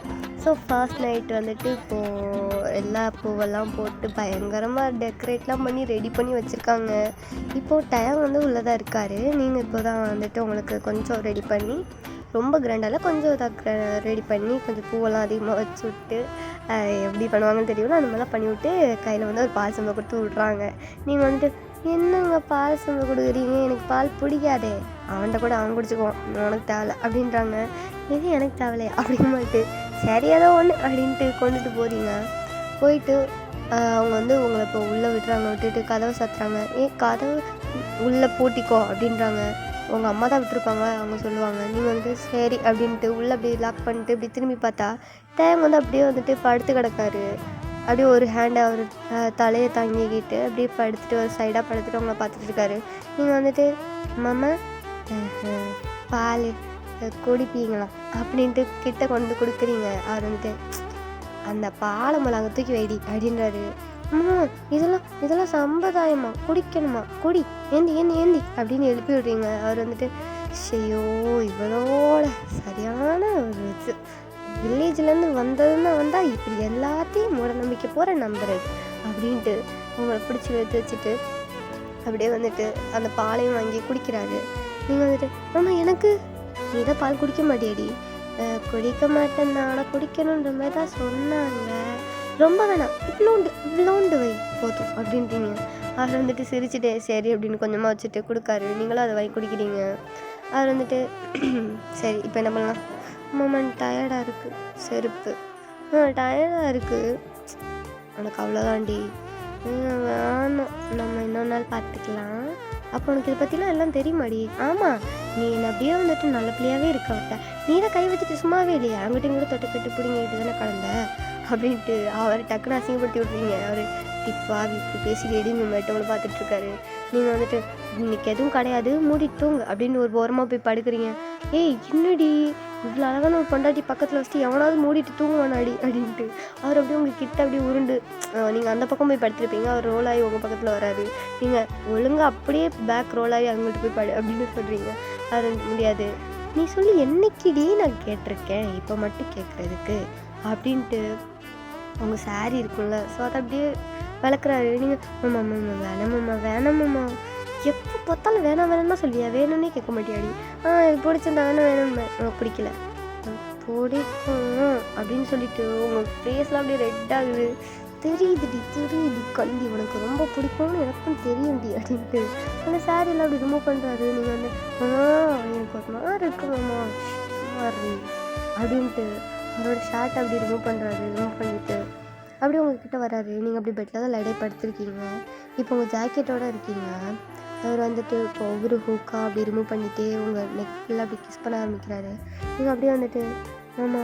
ஸோ ஃபர்ஸ்ட் நைட் வந்துட்டு இப்போது எல்லா பூவெல்லாம் போட்டு பயங்கரமாக டெக்கரேட்லாம் பண்ணி ரெடி பண்ணி வச்சுருக்காங்க. இப்போது டயம் வந்து உள்ளே தான் இருக்கார். நீங்கள் இப்போ தான் வந்துட்டு உங்களுக்கு கொஞ்சம் ரெடி பண்ணி ரொம்ப கிராண்டால கொஞ்சம் இதாக ரெடி பண்ணி கொஞ்சம் பூவெல்லாம் அதிகமாக வச்சு விட்டு எப்படி பண்ணுவாங்கன்னு தெரியல, அந்த மாதிரிலாம் பண்ணி விட்டு கையில் வந்து ஒரு பால் சம்பளம் கொடுத்து விட்றாங்க. நீங்கள் வந்துட்டு என்னங்க பால் சம்பளம் கொடுக்குறீங்க, எனக்கு பால் பிடிக்காதே, அவன்கிட்ட கூட அவன் குடிச்சுக்குவான், உனக்கு தேவையில்ல அப்படின்றாங்க. இது எனக்கு தேவையில்லையா அப்படின்ட்டு சரி ஏதோ ஒன்று அப்படின்ட்டு கொண்டுட்டு போகிறீங்க. போயிட்டு அவங்க வந்து உங்களை இப்போ உள்ளே விட்டுறாங்க. விட்டுட்டு கதவை சாத்துறாங்க. கதவு உள்ளே பூட்டிக்கோ அப்படின்றாங்க. உங்கள் அம்மா தான் விட்டுருப்பாங்க, அவங்க சொல்லுவாங்க. நீங்கள் வந்துட்டு சரி அப்படின்ட்டு உள்ளே அப்படியே லாக் பண்ணிட்டு இப்படி திரும்பி பார்த்தா டேம் வந்து அப்படியே வந்துட்டு படுத்து கிடக்காரு. அப்படியே ஒரு ஹேண்டை அவர் தலையை தாங்கிக்கிட்டு அப்படியே படுத்துட்டு ஒரு சைடாக படுத்துட்டு அவங்கள பார்த்துட்டு இருக்காரு. நீங்கள் வந்துட்டு மாமா பால் குடிப்பீங்களா அப்படின்ட்டு கிட்ட கொண்டு கொடுக்குறீங்க. அவர் வந்துட்டு அந்த பாலை மிளகா தூக்கி வைடி அப்படின்றாரு. இதெல்லாம் சம்பிரதாயமா, குடிக்கணுமா, குடி, ஏந்தி ஏந்தி ஏந்தி அப்படின்னு எழுப்பி விடுறீங்க. அவர் வந்துட்டு ஐயோ இவளோட சரியான ஒரு இது, வில்லேஜ்லேருந்து வந்ததுன்னு வந்தால் இப்படி எல்லாத்தையும் மூட நம்பிக்கை போகிற நம்புறது அப்படின்ட்டு உங்களை பிடிச்சி எடுத்து வச்சுட்டு அப்படியே வந்துட்டு அந்த பாலையும் வாங்கி குடிக்கிறாரு. நீங்கள் வந்துட்டு ஆமாம் எனக்கு நீ தான் பால் குடிக்க மாட்டியடி, குடிக்க மாட்டேன் ஆனால் குடிக்கணுன்ற மாதிரி தான் சொன்னாங்க, ரொம்ப வேணாம், இவ்வளோண்டு வை போதும் அப்படின்றீங்க. அவர் வந்துட்டு சிரிச்சுட்டே சரி அப்படின்னு கொஞ்சமாக வச்சுட்டு கொடுக்காரு. நீங்களும் அதை வாங்கி குடிக்கிறீங்க. அவர் வந்துட்டு சரி இப்போ என்ன பண்ணலாம், மோமன் டயர்டாக இருக்குது, செருப்பு டயர்டாக இருக்குது, உனக்கு அவ்வளோதான்டி, வேணாம் நம்ம இன்னொரு நாள் பார்த்துக்கலாம், அப்போ உனக்கு இதை பற்றிலாம் எல்லாம் தெரியுமாடி, ஆமாம் நீ என்னை அப்படியே வந்துட்டு நல்ல பிள்ளையாகவே இருக்க விட்ட, நீ தான் கை வச்சுட்டு சும்மாவே இல்லையா, அங்கிட்ட இங்கிட்ட தொட்டு கட்டு பிடிங்கிட்டு தானே கலந்த அப்படின்ட்டு அவர் டக்குன்னு அசிங்கப்படுத்தி விட்றீங்க. அவர் இப்பா இப்படி பேசி ரெடிங்க மேட்டவங்களை பார்த்துட்ருக்காரு. நீங்கள் வந்துட்டு இன்னைக்கு எதுவும் கிடையாது மூடிட்டு தூங்கு அப்படின்னு ஒரு ஓரமாக போய் படுக்கிறீங்க. ஏய் என்னடி இவ்வளோ அழகான ஒரு பொண்டாட்டி பக்கத்தில் வச்சுட்டு எவனாவது மூடிட்டு தூங்குவானாடி அப்படின்ட்டு அவர் அப்படியே உங்கள் கிட்ட அப்படியே உருண்டு நீங்கள் அந்த பக்கம் போய் படுத்துருப்பீங்க. அவர் ரோல் ஆகி உங்கள் பக்கத்தில் வராரு. நீங்கள் ஒழுங்காக அப்படியே பேக் ரோல் ஆகி அங்கிட்டு போய் படு அப்படின்னு சொல்கிறீங்க. அது முடியாது, நீ சொல்லி என்னைக்கிடி நான் கேட்டிருக்கேன் இப்போ மட்டும் கேட்குறதுக்கு அப்படின்ட்டு அவங்க சாரி இருக்கும்ல, ஸோ அதை அப்படியே வளர்க்குறாரு. நீங்கள் வேணாமம்மா வேணாமம்மா, எப்போ பார்த்தாலும் வேணாம் வேணும்னா சொல்லியா, வேணும்னே கேட்க மாட்டியாடி, இது பிடிச்சிருந்தா வேணும்னு பிடிக்கல பிடிக்கும் அப்படின்னு சொல்லிட்டு உங்கள் ஃபேஸ்லாம் அப்படியே ரெட் ஆகுது. தெரியுது கண்டி உனக்கு ரொம்ப பிடிக்கும்னு எனக்கும் தெரியும்டி அப்படின்ட்டு அந்த சாரியெல்லாம் அப்படி ரிமூவ் பண்ணுறாரு. நீங்கள் வந்து எனக்கு ஒரு மாதிரி இருக்குமாம்மா மாதிரி அப்படின்ட்டு அவரோட ஷர்ட் அப்படி ரிமூவ் பண்ணிவிட்டு அப்படியே உங்ககிட்ட வராரு. நீங்கள் அப்படி பெட்டில் தான் லைடே படுத்துருக்கீங்க. இப்போ உங்கள் ஜாக்கெட்டோடு இருக்கீங்க. அவர் வந்துட்டு இப்போ ஒவ்வொரு ஹூக்காக அப்படி ரிமூவ் பண்ணிவிட்டு உங்கள் நெக்கில் அப்படி கிஸ் பண்ண ஆரம்பிக்கிறாரு. நீங்கள் அப்படியே வந்துட்டு மாமா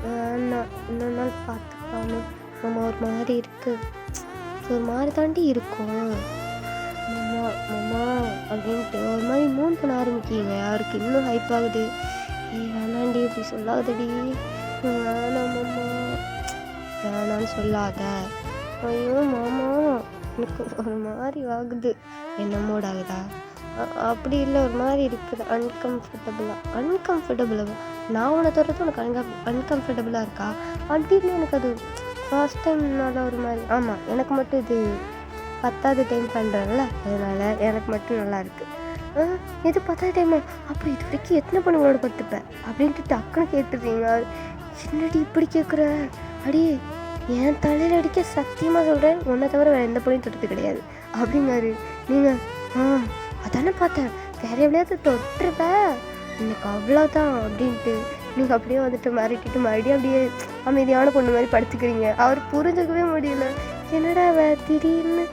வேணாம் இன்னொரு நாள் பார்த்துக்கலான்னு, மாமா ஒரு மாதிரி இருக்குது, ஒரு மாதிரி தாண்டி இருக்கும் மாமா அப்படின்ட்டு ஒரு மாதிரி மூணு பண்ண ஆரம்பிக்கிங்க. அவருக்கு இன்னும் ஹைப் ஆகுது. வேணாண்டி இப்படி சொல்லாதடி, வேணாம் மாமா வேணான்னு சொல்லாத, ஐயோ மாமா எனக்கு ஒரு மாதிரி ஆகுது, என்ன மூட் ஆகுதா, அப்படி இல்லை ஒரு மாதிரி இருக்குது அன்கம்ஃபர்டபுளாக நான் உன்னை தொடர்றது உனக்கு அன்கம்ஃபர்டபுளாக இருக்கா அப்படின்னு எனக்கு அது ஃபர்ஸ்ட் டைம்னால ஒரு மாதிரி, ஆமாம் எனக்கு மட்டும் இது 10வது டைம் பண்ணுறேன்ல அதனால் எனக்கு மட்டும் நல்லா இருக்குது. இது 10வது டைமா, அப்போ இது வரைக்கும் எத்தனை பொண்ணுங்களோட படுத்துப்பேன் அப்படின்ட்டு டக்குன்னு கேட்டுருக்கீங்க. என்னடி இப்படி கேட்குற, அடியே என் தலையில் அடிக்க சத்தியமாக சொல்கிறேன், உன்னை தவிர வேறு எந்த பொண்ணையும் தொட்டது கிடையாது அப்படிங்காரு. நீங்கள் அதானே பார்த்தேன், வேறு எவ்வளோயாவது தொட்டுருப்ப இன்னைக்கு அவ்வளோதான் அப்படின்ட்டு நீங்கள் அப்படியே வந்துட்டு மிரட்டிட்டு மறுபடியும் அப்படியே அமைதியான பொண்ணு மாதிரி படுத்துக்கிறீங்க. அவர் புரிஞ்சுக்கவே முடியல, என்னடா திடீர்னு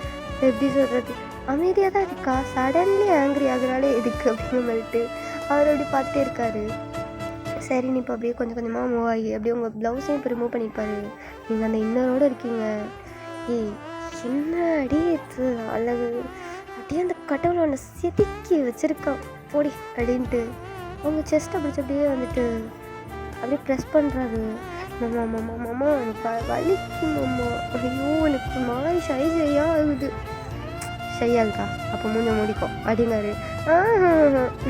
எப்படி சொல்கிறது, அமைதியாக தான் இருக்கா, சடன்லி ஆங்கிரி ஆகுறாலே எதுக்கு அப்படிங்கிற மாதிரிட்டு அவர் அப்படி பார்த்துட்டே இருக்காரு. சரி நீ இப்போ அப்படியே கொஞ்சம் கொஞ்சமாக மூவ் ஆகி அப்படியே உங்கள் ப்ளவுஸையும் இப்போ ரிமூவ் பண்ணிப்பாரு. நீங்கள் அந்த இன்னரோடு இருக்கீங்க. என்ன அடி இது அழகு, அப்படியே அந்த கடவுளை ஒன்று செதுக்கி வச்சுருக்கான் போடி அப்படின்ட்டு உங்கள் செஸ்ட்டை பிடிச்சி அப்படியே வந்துட்டு அப்படியே ப்ரெஸ் பண்ணுறாரு. மாமா எனக்கு வலிக்கும் மாமா, ஐயோ எனக்கு மாதிரி ஷையாக ஆகுது, செய்யாதுக்கா, அப்போ மூஞ்ச மூடிக்கும் அப்படின்னாரு.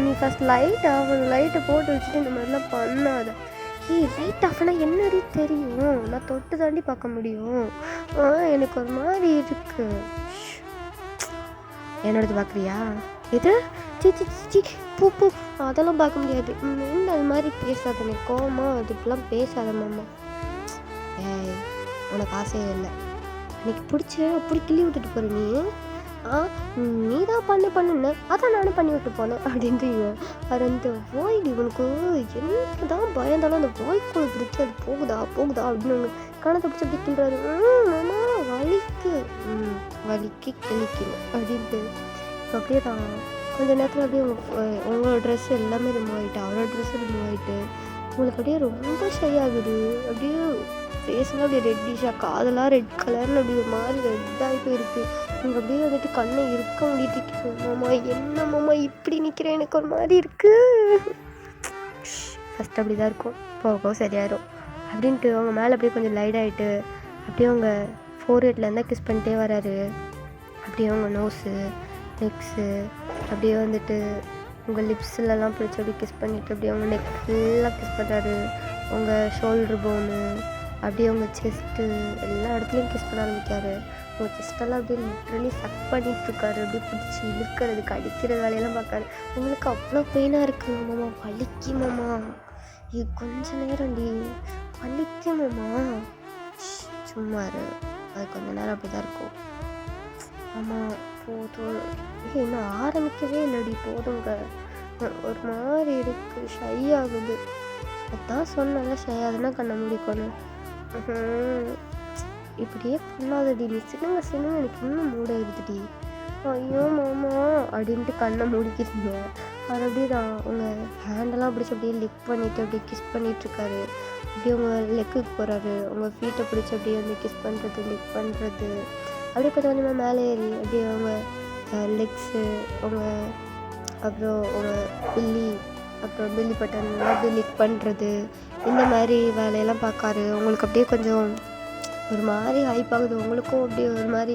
நீ ஃபஸ்ட் லைட் ஆகணும், லைட்டை போட்டு வச்சுட்டு இந்த மாதிரிலாம் பண்ணாத. லைட் ஆஃப்னா என்னடி தெரியும், நான் தொட்டு தாண்டி பார்க்க முடியும். எனக்கு ஒரு மாதிரி இருக்கு. என்னோடது பார்க்குறியா? எது? சி சி சி பூ பூ அதெல்லாம் பார்க்க முடியாது. அது மாதிரி பேசாத, எனக்கு கோவமா அது இப்பெல்லாம் பேசாத மாமா. ஏய், உனக்கு ஆசையே இல்லை, எனக்கு பிடிச்ச அப்படி கிள்ளி விட்டுட்டு போகிற நீ. நீ தான் பண்ணுன்னு அதான் நானும் பண்ணி விட்டு போனேன் அப்படின்றீங்க. அது அந்த வாய்டி உனக்கு என்ன தான் பயந்தாலும் அந்த வாய்க்குள்ள பிடிச்சி அது போகுதா அப்படின்னு கணத்தை பிடிச்சி அப்படி கிள்றாரு. மாமா வலிக்கு வலிக்கு கிளிக்கணும் அப்படின்ட்டு. அப்படியே தான் கொஞ்ச நேரத்தில் அப்படியே உங்களோட ட்ரெஸ் எல்லாமே ரிமூவ் ஆகிட்டு, அவரோட ட்ரெஸ்ஸும் ரிமூவ் ஆகிட்டு, உங்களுக்கு அப்படியே ரொம்ப ஷை ஆகுது. அப்படியே ஃபேஸ்லாம் அப்படியே ரெட்டிஷாக, காதெல்லாம் ரெட் கலர்னு அப்படி ஒரு மாதிரி ரெட்டாகி போயிருக்கு. நீங்கள் அப்படியே வந்துட்டு கண்ணை இருக்க முடியிட்டு, மாமா என்ன மாமா இப்படி நிற்கிறேன், எனக்கு ஒரு மாதிரி இருக்குது. ஃபஸ்ட் அப்படி தான் இருக்கும், போக சரியாயிரும் அப்படின்ட்டு அவங்க மேலே அப்படியே கொஞ்சம் லைட் ஆகிட்டு அப்படியே அவங்க ஃபோர்ஹெட்லேருந்து கிஸ் பண்ணிட்டே வராரு. அப்படியே அவங்க நோஸு, நெக்ஸு, அப்படியே வந்துட்டு உங்கள் லிப்ஸ்லலாம் பிடிச்சி அப்படியே கிஸ் பண்ணிவிட்டு அப்படியே அவங்க நெக் ஃபுல்லாக கிஸ் பண்ணுறாரு. உங்கள் ஷோல்ட்ரு போனு, அப்படியே உங்கள் செஸ்ட்டு எல்லா இடத்துலையும் கிஸ் பண்ண ஆரம்பிக்காரு. உங்கள் செஸ்ட்டெல்லாம் அப்படியே லிட்ரலி சக் பண்ணிகிட்ருக்காரு. அப்படியே பிடிச்சி இழுக்கிறதுக்கு அடிக்கிறது வேலையெல்லாம் பார்க்காரு. உங்களுக்கு அவ்வளோ பெயினாக இருக்குது மாமா, வலிக்கு மாமா, இது கொஞ்ச நேரம்டி வலிக்கு மாமா. சும்மா இரு, அது கொஞ்ச நேரம் அப்படி தான் இருக்கும். ஆமாம் போதும், இன்னும் ஆரம்பிக்கவே இல்லடி, போதுங்க. ஒரு மாதிரி இருக்குது, ஷை ஆகுது. அதான் சொன்னல ஷை ஆகுதுன்னா கண்ணை முடிக்கணும். இப்படியே பண்ணாதடி, நீ சின்ன எனக்கு இன்னும் மூட இருக்குடி. ஐயோ மாமா அப்படின்ட்டு கண்ணை மூடிக்கிறீங்க. அவர் அப்படியே தான் உங்கள் ஹேண்டெல்லாம் பிடிச்சி அப்படியே லிக் பண்ணிவிட்டு அப்படியே கிஸ் பண்ணிகிட்ருக்காரு. அப்படியே உங்கள் லெக்குக்கு போகிறாரு, உங்கள் ஃபீட்டை பிடிச்சி அப்படியே வந்து கிஸ் பண்ணுறது, லிக் பண்ணுறது. அப்படியே கொஞ்சம் கொஞ்சமாக மேலே ஏறி அப்படியே அவங்க லெக்ஸு, உங்கள் அப்புறம் உங்கள் பில்லி, அப்புறம் பில்லி பட்டன் அப்படியே லிக் பண்ணுறது, இந்த மாதிரி வேலையெல்லாம் பார்க்காரு. உங்களுக்கு அப்படியே கொஞ்சம் ஒரு மாதிரி ஹைப் ஆகுது. உங்களுக்கும் அப்படியே ஒரு மாதிரி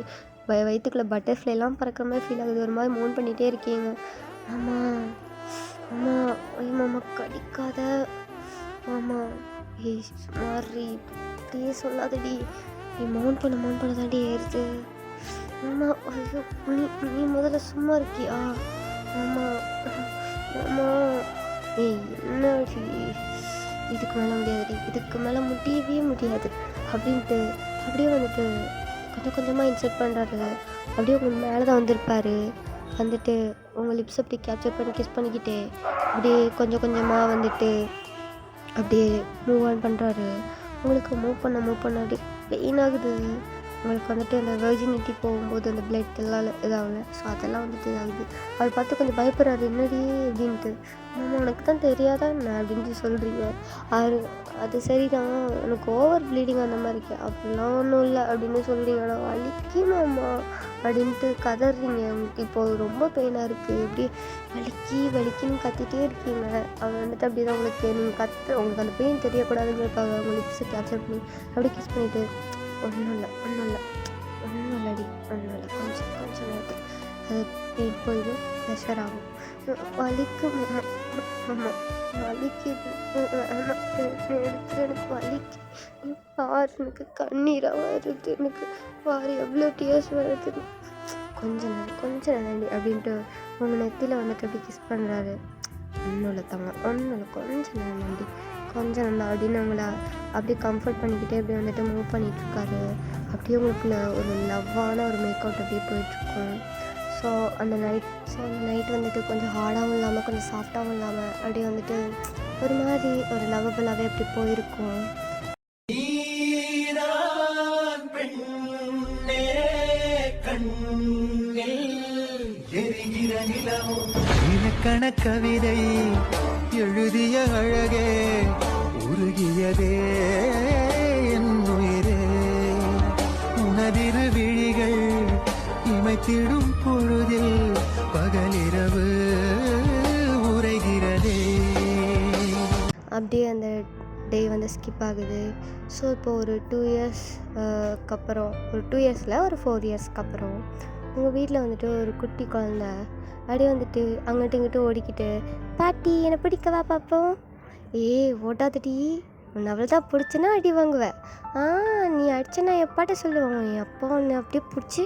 வயிற்றுக்குள்ளே பட்டர்ஃப்ளைலாம் பறக்கிற மாதிரி ஃபீல் ஆகுது. ஒரு மாதிரி மூன் பண்ணிகிட்டே இருக்கீங்க. ஆமாம் ஆமாம், ஐயோ மாமா கடிக்காத மாமா. ஏய் மாறி அப்படியே சொல்லாதடி, நீ மவுண்ட் பண்ண தாண்டி ஏறுது. மாமா ஐயோ, நீ முதல்ல சும்மா இருக்கியா? மாமா மாமா ஏய் என்னடி, இதுக்கு மேலே முடியாதுடி, இதுக்கு மேலே முடியவே முடியாது அப்படின்ட்டு அப்படியே வந்துட்டு கொஞ்சம் கொஞ்சமாக இன்செக்ட் பண்ணுறாரு. அப்படியே உங்கள் மேலே தான் வந்திருப்பார். வந்துட்டு உங்கள் லிப்ஸ் அப்படி கேப்சர் பண்ணி கிஸ் பண்ணிக்கிட்டே அப்படியே கொஞ்சம் கொஞ்சமாக வந்துட்டு அப்படியே மூவ் ஆன் பண்ணுறாரு. உங்களுக்கு மூவ் பண்ண அப்படியே பெயின் ஆகுது. உங்களுக்கு வந்துட்டு அந்த வெர்ஜினிட்டி போகும்போது அந்த பிளட் எல்லாம் இதாகல, ஸோ அதெல்லாம் வந்துட்டு இதாகுது. அவர் பார்த்து கொஞ்சம் பயப்படுறாரு, என்னடி அப்படின்ட்டு. மாமா உனக்கு தான் தெரியாதா என்ன அப்படின்ட்டு சொல்கிறீங்க. அது சரிதான், எனக்கு ஓவர் ப்ளீடிங் அந்த மாதிரி இருக்கு, அப்படிலாம் ஒன்றும் இல்லை அப்படின்னு சொல்கிறீங்க. ஆனால் வலிக்கு மாமா அப்படின்ட்டு கதறீங்க. உங்களுக்கு இப்போது ரொம்ப பெயினாக இருக்குது, இப்படி வலிக்குன்னு கத்திட்டே இருக்கீங்க. அவர் வந்துட்டு அப்படி தான் உங்களுக்கு நீங்கள் உங்களுக்கு அந்த பெயின் தெரியக்கூடாதுங்கிறதுக்காக அவங்க லிப்ஸை கேப்சர் பண்ணி அப்படியே கிஸ் பண்ணிவிட்டு ஒன்றும் இல்லைடி கொஞ்சம் நேரத்தில் அது பெயின் போயிடும், ப்ரெஷர் ஆகும், வலிக்கு வலிக்குது, எனக்கு வலிக்கு பாரு, எனக்கு கண்ணீராக வருது, எனக்கு பாரு எவ்வளோ டியர்ஸ் வருது. கொஞ்சம் நேரம் அப்படின்ட்டு உங்கள் நெத்தியில் வந்துட்டு அப்படி கிஸ் பண்ணுறாரு. ஒன்றும் இல்லை கொஞ்சம் நேரம் அப்படின்னு அவங்கள அப்படியே கம்ஃபர்ட் பண்ணிக்கிட்டே அப்படியே வந்துட்டு மூவ் பண்ணிகிட்ருக்காரு. அப்படியே உங்களுக்குள்ள ஒரு லவ்வான ஒரு மேக் அவுட் அப்படியே போயிட்டுருக்கும். ஸோ அந்த நைட் வந்துட்டு கொஞ்சம் ஹார்டாகவும் இல்லாமல் கொஞ்சம் சாஃப்டாகவும் இல்லாமல் அப்படியே வந்துட்டு ஒரு மாதிரி ஒரு லவ்வபுளாகவே அப்படி போயிருக்கும். இலக்கண கவிதை எழுதிய அழகே உருகியதே என் உயிரே, உனதிரு விழிகள் இமைத்திடும் பொழுதில் பகலிரவு உரைகிறதே. அப்படியே அந்த டே வந்து ஸ்கிப் ஆகுது. ஸோ இப்போ ஒரு 2 இயர்ஸ்க்கு அப்புறம், ஒரு 2 இயர்ஸில் ஒரு 4 இயர்ஸ்க்கு அப்புறம் உங்கள் வீட்டில் வந்துட்டு ஒரு குட்டி குழந்த அப்படியே வந்துட்டு அங்கிட்டு இங்கிட்டு ஓடிக்கிட்டு, பாட்டி என்னை பிடிக்கவா பார்ப்போம், ஓட்டாதடி, உன்னை அவள் தான் பிடிச்சனா அடி வாங்குவேன், நீ அடிச்சனா எப்பாட்ட சொல்லுவாங்க, என் அப்பா உன்னை அப்படியே பிடிச்சி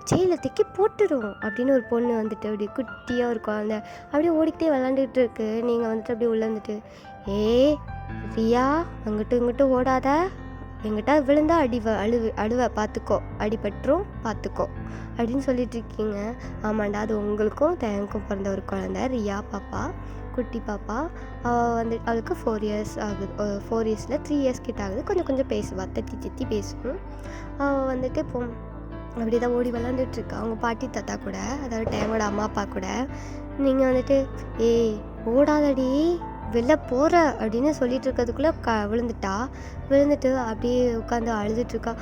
ஜெயிலில் தைக்கி போட்டுடுவோம் அப்படின்னு ஒரு பொண்ணு வந்துட்டு அப்படியே குட்டியாக ஒரு குழந்த அப்படியே ஓடிக்கிட்டே விளாண்டுக்கிட்டு இருக்கு. நீங்கள் வந்துட்டு அப்படியே உள்ளே வந்துட்டு, ரியா அங்கிட்டு இங்கிட்டு ஓடாத, எங்கிட்ட விழுந்தா அழுவ பார்த்துக்கோ, அடிபட்டுரும் பார்த்துக்கோ அப்படின்னு சொல்லிட்டு இருக்கீங்க. ஆமாண்டா, அது உங்களுக்கும் தேங்க்கும் பிறந்த ஒரு குழந்த ரியா பாப்பா, குட்டி பாப்பா. அவள் வந்து அவளுக்கு 4 years ஆகுது. 4 yearsல 3 years கிட்ட ஆகுது. கொஞ்சம் கொஞ்சம் பேசுவா, தத்தி பேசும். அவள் வந்துட்டு இப்போ அப்படி தான் ஓடி விளாண்டுட்ருக்கா அவங்க பாட்டி தாத்தா கூட, அதாவது டேங்கோட அம்மா அப்பா கூட. நீங்கள் வந்துட்டு ஓடாதடி வெளில போகிற அப்படின்னு சொல்லிட்டு இருக்கிறதுக்குள்ளே விழுந்துட்டு அப்படியே உட்காந்து அழுதுட்ருக்கா.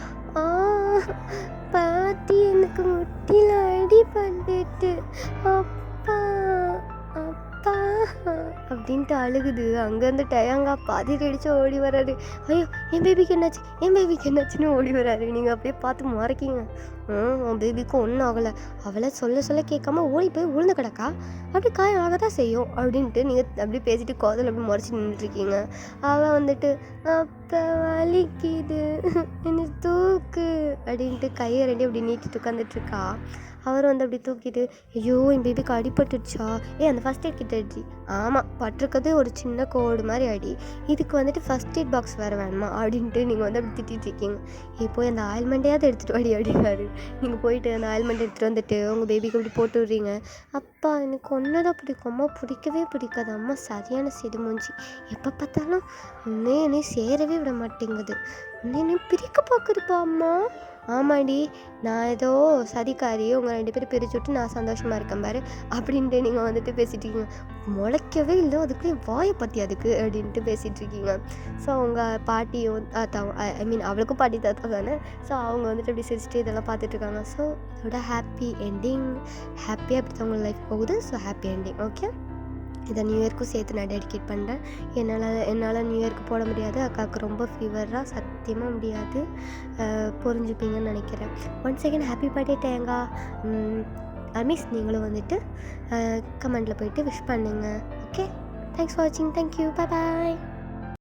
பாட்டி எனக்கு முட்டியில் அடிபட்டுட்டு, அப்பா அப்பா அப்படின்ட்டு அழுகுது. அங்கேருந்து டயங்கா பாதிரி அடித்து ஓடி வராரு. ஐயோ என் பேபிக்கு என்னாச்சுன்னு ஓடி வராரு. நீங்கள் அப்படியே பார்த்து மறைக்கிங்க. உன் பேபிக்கும் ஒன்றும் ஆகலை, அவளை சொல்ல கேட்காம ஓடி போய் விழுந்து கிடக்கா, அப்படி காயம் ஆக தான் செய்யும் அப்படின்ட்டு நீங்கள் அப்படியே பேசிட்டு கோதல் அப்படி முறைச்சி நின்றுட்டுருக்கீங்க. அவள் வந்துட்டு அப்போ வலிக்குது என்ன தூக்கு அப்படின்ட்டு கையை ரெண்டி அப்படி நீட்டிட்டு உட்காந்துட்ருக்கா. அவர் வந்து அப்படி தூக்கிட்டு, ஐயோ என் பேபிக்கு அடிபட்டுடுச்சா, அந்த ஃபஸ்ட் எய்ட் கிட்ட அடி, ஆமாம் பட்டிருக்கிறது ஒரு சின்ன கோடு மாதிரி அடி, இதுக்கு வந்துட்டு ஃபஸ்ட் எய்ட் பாக்ஸ் வேறு வேணுமா அப்படின்ட்டு நீங்கள் வந்து அப்படி திட்டிகிட்டு இருக்கீங்க. போய் அந்த ஆயில்மெண்ட்டையாவது எடுத்துகிட்டு வாடி அப்படின்னாரு. நீங்கள் போயிட்டு அந்த ஆயில்மெண்ட் எடுத்துகிட்டு வந்துட்டு உங்கள் பேபிக்கு அப்படி போட்டு விட்றீங்க. அப்பா எனக்கு ஒன்று தான் பிடிக்கும், அம்மா பிடிக்கவே பிடிக்காது, அம்மா சரியான சிடு மூஞ்சி, எப்போ பார்த்தாலும் என்னை சேரவே விட மாட்டேங்குது, என்னை பிரிக்க பார்க்குதுப்பா அம்மா. ஆமாடி, நான் ஏதோ சதிக்காரி, உங்கள் 2 பேரும் பிரித்து விட்டு நான் சந்தோஷமாக இருக்கேன் பாரு அப்படின்ட்டு நீங்கள் வந்துட்டு பேசிகிட்ருக்கீங்க. முளைக்கவே இல்லை அதுக்குள்ளேயும் வாயை பற்றி அதுக்கு அப்படின்ட்டு பேசிகிட்ருக்கீங்க. ஸோ உங்கள் பாட்டியும் தாத்தாவும் அவளுக்கும் பாட்டி தாத்தா தானே, ஸோ அவங்க வந்துட்டு அப்படி சிரிச்சுட்டு இதெல்லாம் பார்த்துட்ருக்காங்க. ஸோ இதோட ஹாப்பி என்டிங், ஹாப்பியாக அப்படி தான் உங்கள் லைஃப் போகுது. So happy ending. ஓகே, இதை நியூ இயர்க்கும் சேர்த்து நான் டெடிகேட் பண்ணுறேன். என்னால் நியூ இயர்க்கு போட முடியாது, அக்காவுக்கு ரொம்ப ஃபீவராக, சத்தியமாக முடியாது, புரிஞ்சுப்பீங்கன்னு நினைக்கிறேன். ஒன்ஸ் அகேன் ஹாப்பி பர்த்டே டேங்கா. அமீஸ் நீங்களும் வந்துட்டு கமெண்டில் போயிட்டு விஷ் பண்ணுங்கள். ஓகே, தேங்க்ஸ் ஃபார் வாட்சிங், தேங்க்யூ, பாய்.